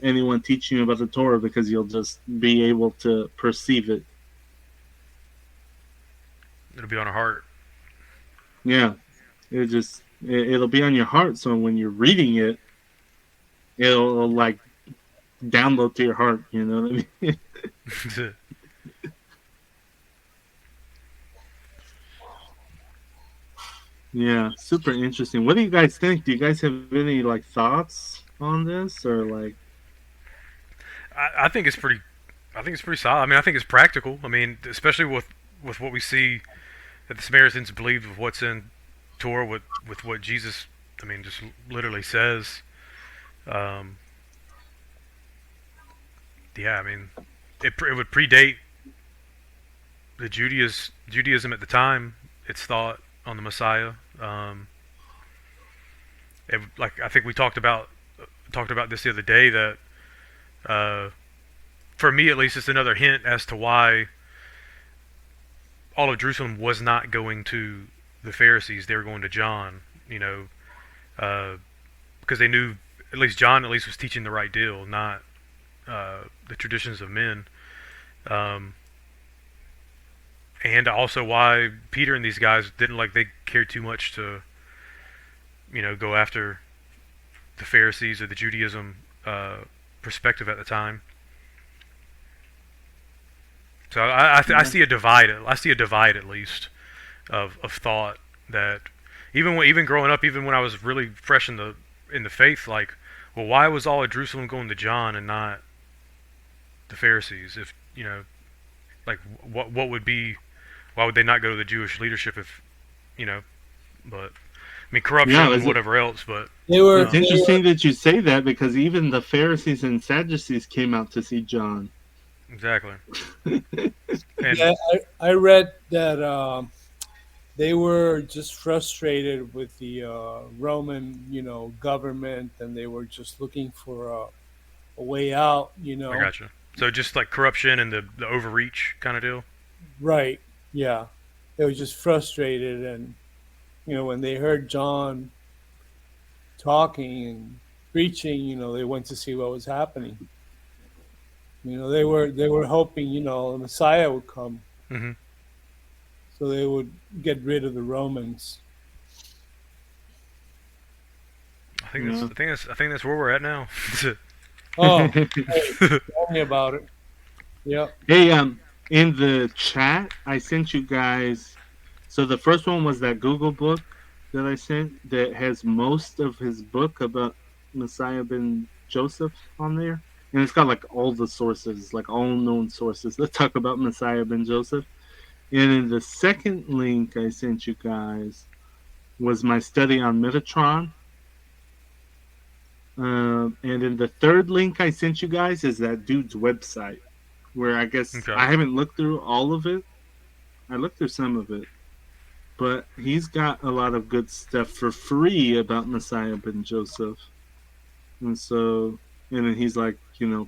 anyone teaching you about the Torah because you'll just be able to perceive it.
It'll be on our heart.
Yeah, it'll be on your heart. So when you're reading it, it'll like download to your heart. You know what I mean? Yeah, super interesting. What do you guys think? Do you guys have any like thoughts on this or like?
I think it's pretty. I think it's pretty solid. I mean, I think it's practical. I mean, especially with what we see that the Samaritans believed with what's in Torah, with what Jesus, I mean, just literally says. Um, yeah, I mean, it would predate the Judaism at the time. Its thought on the Messiah. Like I think we talked about this the other day that for me at least it's another hint as to why all of Jerusalem was not going to the Pharisees. They were going to John. You know, because they knew at least John was teaching the right deal, not the traditions of men. And also why Peter and these guys didn't they cared too much to, go after the Pharisees or the Judaism perspective at the time. So I see a divide. I see a divide at least of thought that even growing up, even when I was really fresh in the faith, like, well, why was all of Jerusalem going to John and not the Pharisees? If like what would be, why would they not go to the Jewish leadership if, but I mean, corruption
Yeah,
and whatever else, but
They were.
it's interesting that you say that because even the Pharisees and Sadducees came out to see John.
exactly. And
Yeah, I read that they were just frustrated with the Roman, government, and they were just looking for a way out.
I got you. So just like corruption and the overreach kind of deal.
Right? Yeah, they were just frustrated, and when they heard John talking and preaching, they went to see what was happening. They were hoping, the Messiah would come,
Hmm.
so they would get rid of the Romans.
Yeah.
I think that's where we're at now.
Oh, hey, tell me about it. Yep.
Hey, in the chat, I sent you guys. So the first one was that Google book that I sent that has most of his book about Messiah ben Joseph on there, and it's got like all the sources, like all known sources that talk about Messiah ben Joseph. And in the second link I sent you guys was my study on Metatron. And in the third link I sent you guys is that dude's website, where I guess
Okay.
I haven't looked through all of it. I looked through some of it, but he's got a lot of good stuff for free about Messiah ben Joseph. And so, and then he's like,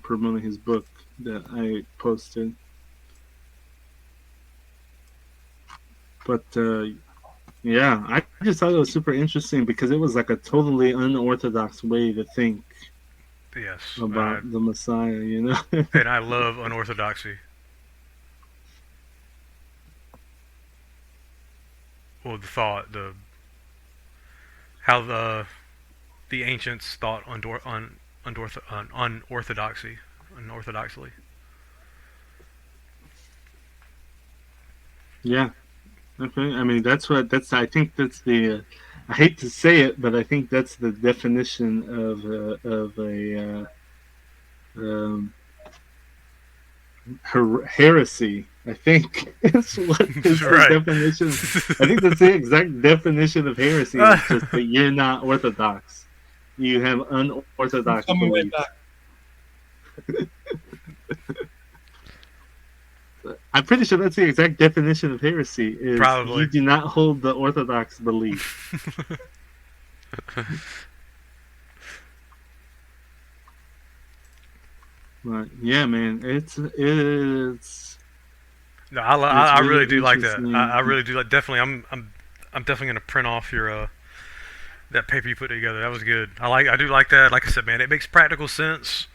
promoting his book that I posted. But yeah, I just thought it was super interesting because it was like a totally unorthodox way to think
Yes.
about the Messiah,
And I love unorthodoxy. Well, the thought, how the ancients thought unorthodoxy, unorthodoxly.
Yeah. Okay. I mean, I think that's the. I hate to say it, but I think that's the definition of a heresy. I think is what is
Right.
the definition. I think that's the exact definition of heresy. It's just that you're not orthodox. You have unorthodox
Coming way
beliefs.
back.
I'm pretty sure that's the exact definition of heresy. Is
Probably.
you do not hold the orthodox belief. But yeah, man, it's
No, I
really
really do like that.
interesting.
I really do like. Definitely, I'm definitely gonna print off your that paper you put together. That was good. I do like that. Like I said, man, it makes practical sense.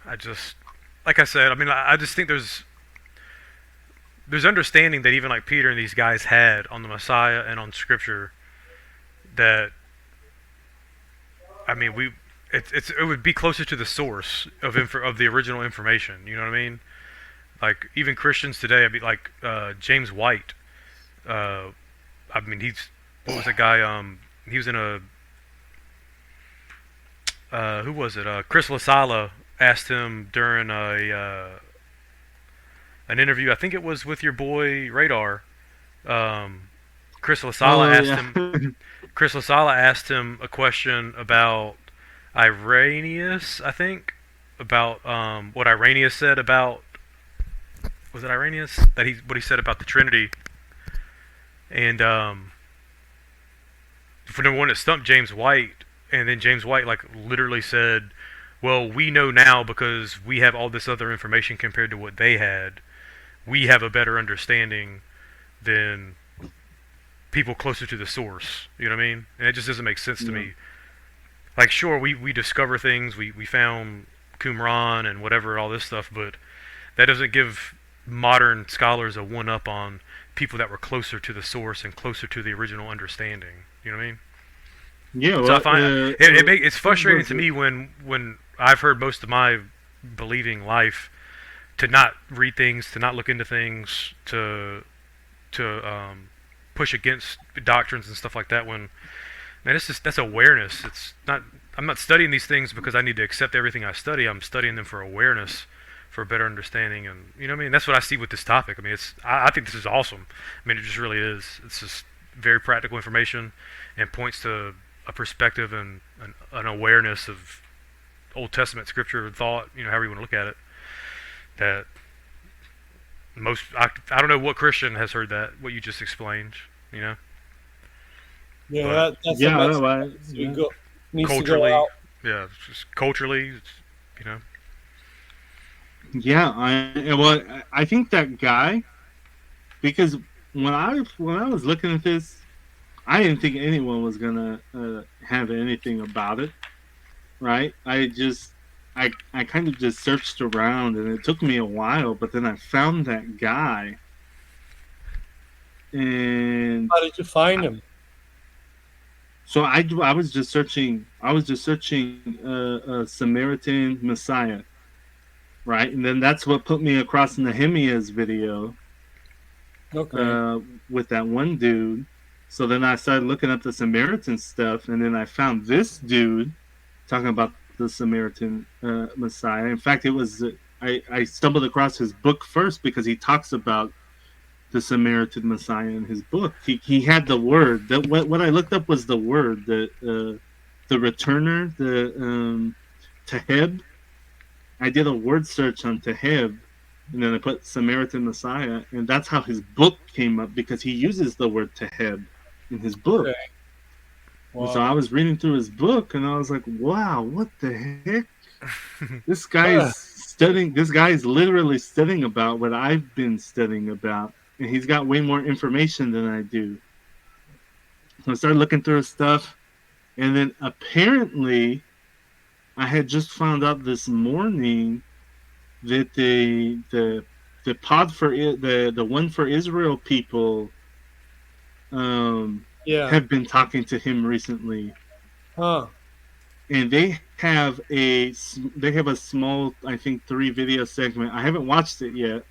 I just, like I said, I mean, I just think there's understanding that even like Peter and these guys had on the Messiah and on Scripture. That, I mean, it would be closer to the source of the original information. You know what I mean? Like even Christians today, I mean, like James White. I mean, what was that guy? He was in a who was it? Chris LaSala asked him during an interview. I think it was with your boy Radar. Chris LaSala asked him. Chris LaSala asked him a question about Irenaeus, I think, about what Irenaeus said about. Was it Irenaeus what he said about the Trinity? And for number one, it stumped James White, and then James White like literally said, "Well, we know now because we have all this other information compared to what they had. We have a better understanding than people closer to the source." You know what I mean? And it just doesn't make sense to me. Like, sure, we discover things, we found Qumran and whatever, all this stuff, but that doesn't give modern scholars a one-up on people that were closer to the source and closer to the original understanding. You know what I mean?
Yeah, well,
So I find it's frustrating to me when I've heard most of my believing life to not read things, to not look into things, to push against doctrines and stuff like that. When man, that's awareness. It's not. I'm not studying these things because I need to accept everything I study. I'm studying them for awareness, for a better understanding, and you know what I mean. That's what I see with this topic. I mean, I think this is awesome. I mean, it just really is. It's just very practical information, and points to a perspective and an awareness of Old Testament scripture and thought, however you want to look at it. That I don't know what Christian has heard that, what you just explained,
Yeah,
but
that's a
Yeah,
message
no,
that needs to go
culturally,
out.
yeah, just culturally, you know,
yeah. I think that guy, because when I was looking at this, I didn't think anyone was gonna have anything about it, right? I kind of just searched around, and it took me a while, but then I found that guy, and
How did you find him?
so I was just searching. I was just searching Samaritan Messiah, right? And then that's what put me across Nehemiah's video
Okay.
with that one dude. So then I started looking up the Samaritan stuff, and then I found this dude talking about the Samaritan Messiah. In fact, I stumbled across his book first because he talks about the Samaritan Messiah in his book. He had the word that what I looked up was the word the returner, the Teheb. I did a word search on Teheb, and then I put Samaritan Messiah, and that's how his book came up because he uses the word Teheb in his book.
Okay.
And so
Wow.
I was reading through his book, and I was like, "Wow, what the heck? This guy's studying. This guy's literally studying about what I've been studying about, and he's got way more information than I do." So I started looking through his stuff, and then apparently, I had just found out this morning that the pod for the one for Israel people
Yeah.
have been talking to him recently,
Huh.
and they have a small, I think, 3 video segment. I haven't watched it yet.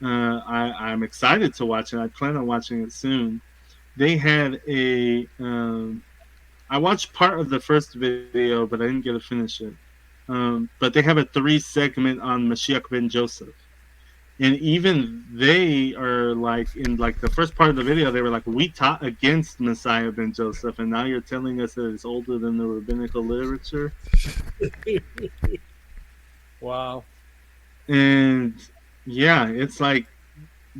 I'm excited to watch it. I plan on watching it soon. They had I watched part of the first video, but I didn't get to finish it. But they have a 3 segment on Mashiach ben Joseph. And even they are like, in like the first part of the video, they were like, "We taught against Messiah ben Joseph, and now you're telling us that it's older than the rabbinical literature."
Wow.
And yeah, it's like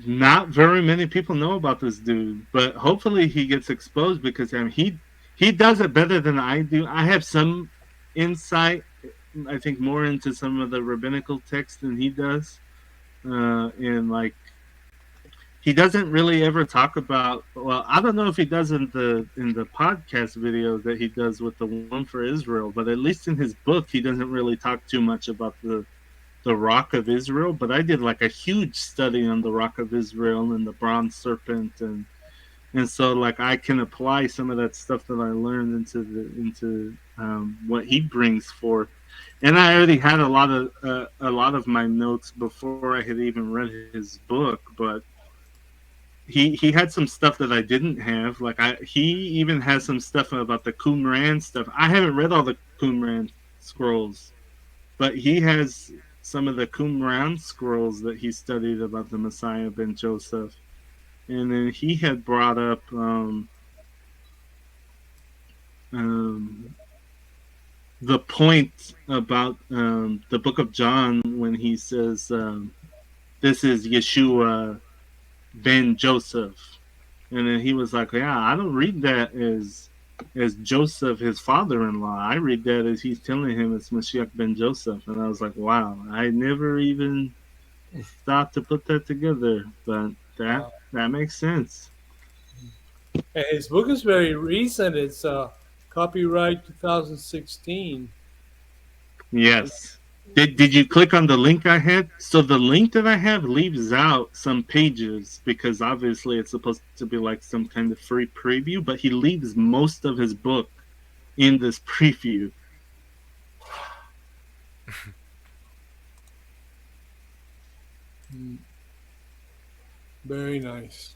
not very many people know about this dude, but hopefully he gets exposed because he does it better than I do. I have some insight, I think, more into some of the rabbinical text than he does, and like he doesn't really ever talk about. Well, I don't know if he does in the podcast videos that he does with the one for Israel, but at least in his book, he doesn't really talk too much about the Rock of Israel. But I did like a huge study on the Rock of Israel and the bronze serpent, and so like I can apply some of that stuff that I learned into what he brings forth. And I already had a lot of my notes before I had even read his book, but he had some stuff that I didn't have. Like he even has some stuff about the Qumran stuff. I haven't read all the Qumran scrolls, but he has some of the Qumran scrolls that he studied about the Messiah ben Joseph. And then he had brought up um, the point about the book of John when he says, "This is Yeshua ben Joseph," and then he was like, "Yeah, I don't read that as Joseph, his father-in-law. I read that as he's telling him it's Mashiach ben Joseph." And I was like, "Wow, I never even thought to put that together, but that makes sense."
And his book is very recent. It's copyright 2016.
Yes. Did you click on the link I had? So the link that I have leaves out some pages because obviously it's supposed to be like some kind of free preview, but he leaves most of his book in this preview.
Very nice.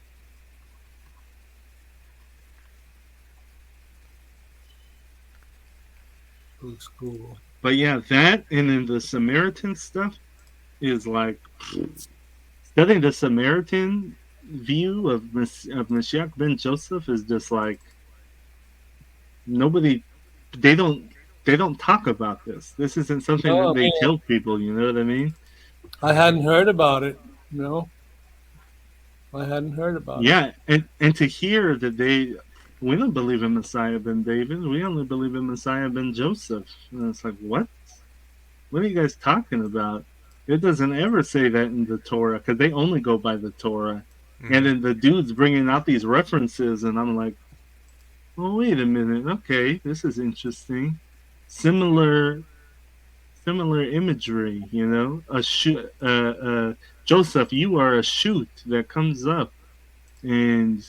Looks cool.
But yeah, that and then the Samaritan stuff is like studying the Samaritan view of Mashiach ben Joseph is just like nobody. They don't. They don't talk about this. This isn't something
No,
that
I
they
mean,
tell people. You know what I mean?
I hadn't heard about it. No, I hadn't heard about it.
Yeah, and to hear that we don't believe in Messiah ben David. We only believe in Messiah ben Joseph. And it's like, what? What are you guys talking about? It doesn't ever say that in the Torah because they only go by the Torah. And
Mm-hmm.
then the dude's bringing out these references, and I'm like, well, wait a minute. Okay, this is interesting. Similar, similar imagery. You know, a shoot. Joseph, you are a shoot that comes up, and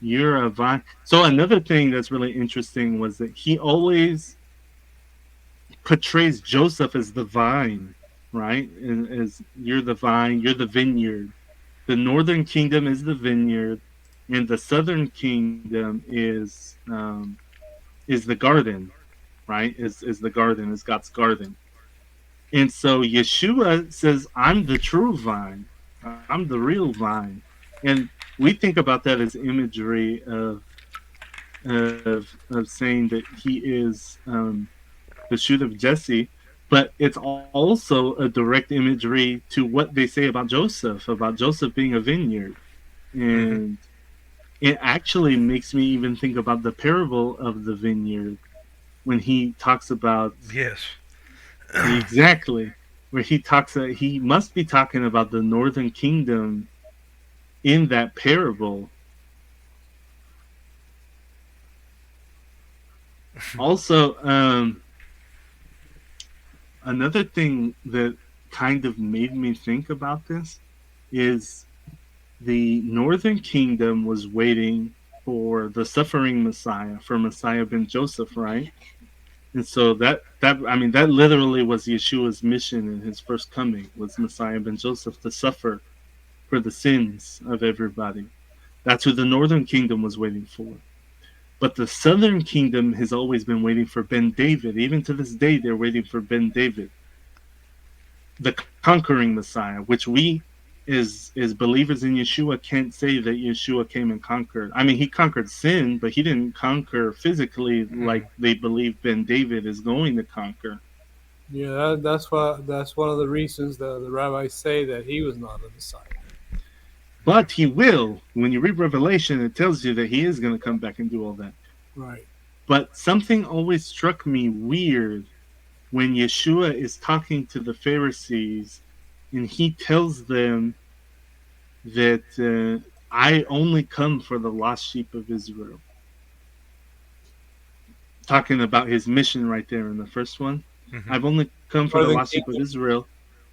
you're a vine. So another thing that's really interesting was that he always portrays Joseph as the vine, right? And as you're the vine, you're the vineyard. The northern kingdom is the vineyard, and the southern kingdom is the garden, right? Is the garden, is God's garden. And so Yeshua says, "I'm the true vine. I'm the real vine." And we think about that as imagery of saying that he is the shoot of Jesse, but it's also a direct imagery to what they say about Joseph being a vineyard.
Mm-hmm.
And it actually makes me even think about the parable of the vineyard when he talks about
Yes.
exactly where he must be talking about the northern kingdom in that parable. Also, another thing that kind of made me think about this is the northern kingdom was waiting for the suffering Messiah, for Messiah ben Joseph, right? And so that I mean that literally was Yeshua's mission in his first coming was Messiah ben Joseph to suffer for the sins of everybody. That's who the northern kingdom was waiting for. But the southern kingdom has always been waiting for Ben David. Even to this day, they're waiting for Ben David, the conquering Messiah, which we as believers in Yeshua can't say that Yeshua came and conquered. I mean, he conquered sin, but he didn't conquer physically
Mm-hmm.
like they believe Ben David is going to conquer.
Yeah, that's one of the reasons the rabbis say that he was not a Messiah.
But he will. When you read Revelation, it tells you that he is going to come back and do all that.
Right.
But something always struck me weird when Yeshua is talking to the Pharisees and he tells them that I only come for the lost sheep of Israel. Talking about his mission right there in the first one.
Mm-hmm.
I've only come for the
Northern
lost sheep of
Kingdom.
Israel.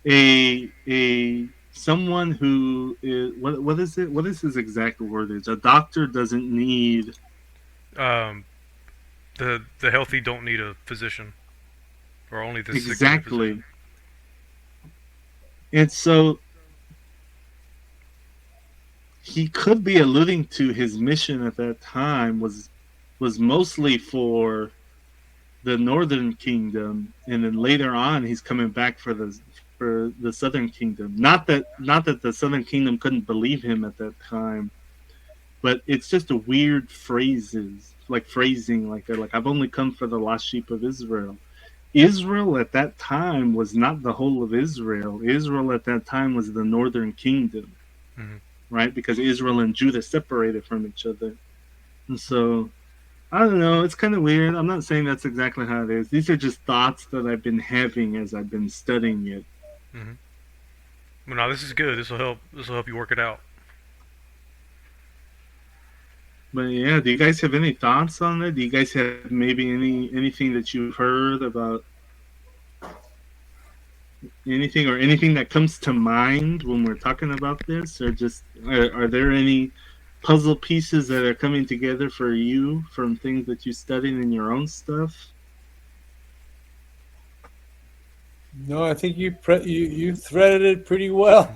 A someone who is what is it? What is his exact wordage? A doctor doesn't need
Um, the healthy don't need a physician, or only the sick need a physician.
exactly. And so he could be alluding to his mission at that time was mostly for the northern kingdom, and then later on he's coming back for the southern kingdom. Not that the southern kingdom couldn't believe him at that time, but it's just a weird phrases like phrasing like that. Like I've only come for the lost sheep of Israel. Israel at that time was not the whole of Israel. Israel at that time was the northern kingdom,
Mm-hmm.
right? Because Israel and Judah separated from each other. And so I don't know. It's kind of weird. I'm not saying that's exactly how it is. These are just thoughts that I've been having as I've been studying it.
Mm-hmm. Well, no, this is good. This will help. This will help you work it out.
But yeah, do you guys have any thoughts on it? Do you guys have maybe anything that you've heard about anything or anything that comes to mind when we're talking about this, or just are there any puzzle pieces that are coming together for you from things that you studied in your own stuff?
No, I think you threaded it pretty well.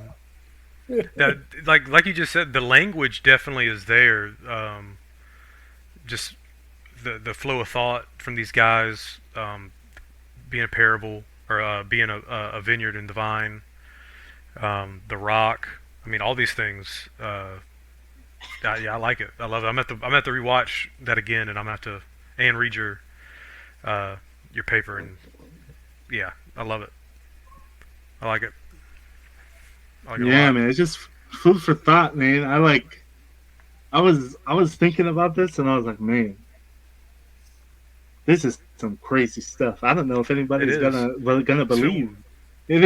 That like you just said, the language definitely is there. Just the flow of thought from these guys, being a parable or being vineyard and the vine, the rock. I mean, all these things Yeah, I like it. I love it. I'm at to rewatch that again, and I'm at to and read uh, your paper, and yeah, I love it. I like it. I like it a
Yeah,
lot.
man, it's just food for thought, man. I was thinking about this, and I was like, man, this is some crazy stuff. I don't know if anybody's
It is.
gonna
So
believe.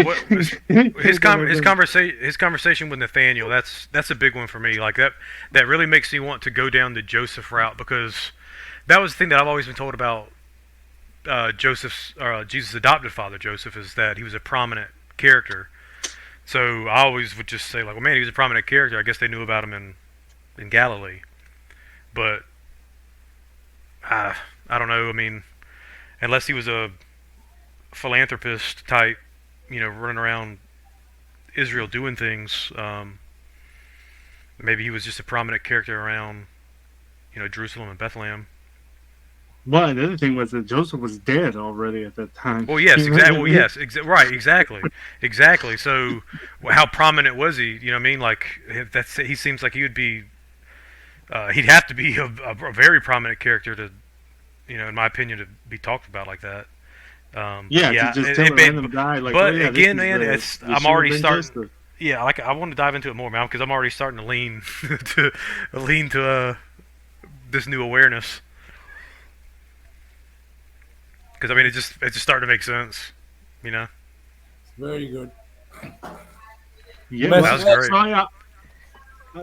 what
Anything that I've been.
his conversation with Nathaniel, that's a big one for me. Like that really makes me want to go down the Joseph route, because that was the thing that I've always been told about Joseph's Jesus' adopted father Joseph, is that he was a prominent character. So I always would just say like, well, man, he was a prominent character. I guess they knew about him in Galilee, but I don't know. I mean, unless he was a philanthropist type, running around Israel doing things. Maybe he was just a prominent character around, Jerusalem and Bethlehem.
Well, the other thing was that Joseph was dead already at that time.
Well, yes,
You know what
exactly.
I
Well,
mean?
yes, right, exactly, exactly. So, how prominent was he? You know what I mean? Like he seems like he would be. He'd have to be a very prominent character to, in my opinion, to be talked about like that.
Yeah, to
Yeah,
just tell a random guy like, "Oh
but
yeah, this
again,
is
man, it's I'm
Yeshua
already
ben
starting.
Joseph."
Yeah, like I want to dive into it more, man, because I'm already starting to lean to this new awareness. Because I mean, it's just starting to make sense. You know,
Very good.
Yeah,
that
Mas-
was great.
so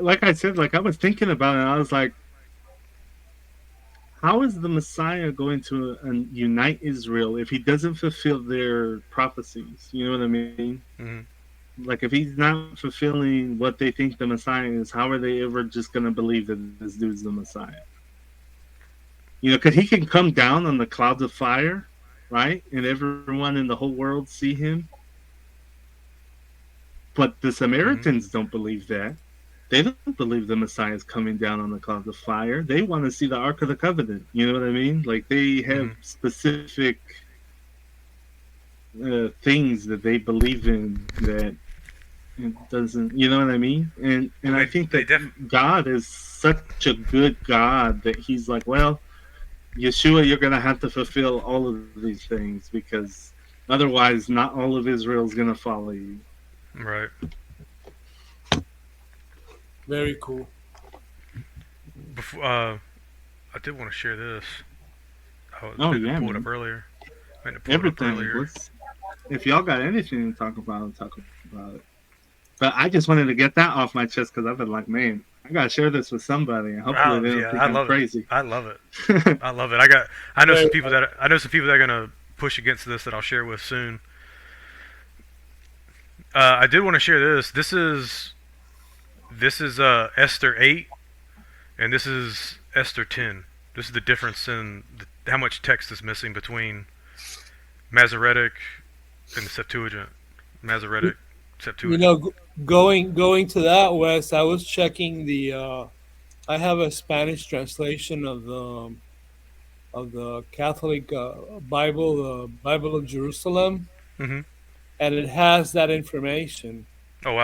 like I said, like I was thinking about it. And I was like, how is the Messiah going to unite Israel if he doesn't fulfill their prophecies? You know what I mean?
Hmm.
Like if he's not fulfilling what they think the Messiah is, how are they ever just going to believe that this dude's the Messiah? Because he can come down on the clouds of fire, right? And everyone in the whole world see him. But the
Hmm.
Samaritans don't believe that. They don't believe the Messiah is coming down on the clouds of fire. They want to see the Ark of the Covenant. You know what I mean? Like they have
Hmm.
specific things that they believe in that it doesn't. You know what I mean? And
Well,
I think
they
that
def
God is such a good God that He's like, well, Yeshua, you're going to have to fulfill all of these things because otherwise, not all of Israel is going to follow you.
right.
Very cool.
Before, I did want to share this. I was
Oh
meant to
yeah,
pull it up
man.
earlier. Meant to pull it up
Everything.
earlier.
If y'all got anything to talk about, talk about it. But I just wanted to get that off my chest because I've been like, man, I gotta share this with somebody, and hopefully they don't
Yeah,
think
I
I'm
love it.
crazy.
I love it. I love it. I know some
Very
people that are gonna push against this that I'll share with soon. I did want to share this. This is Esther 8, and this is Esther 10. This is the difference in how much text is missing between Masoretic and the Septuagint. Masoretic,
You
Septuagint.
know, going to that, West, I was checking the. I have a Spanish translation of the Catholic Bible, the Bible of Jerusalem,
Hmm.
and it has that information.
Oh wow.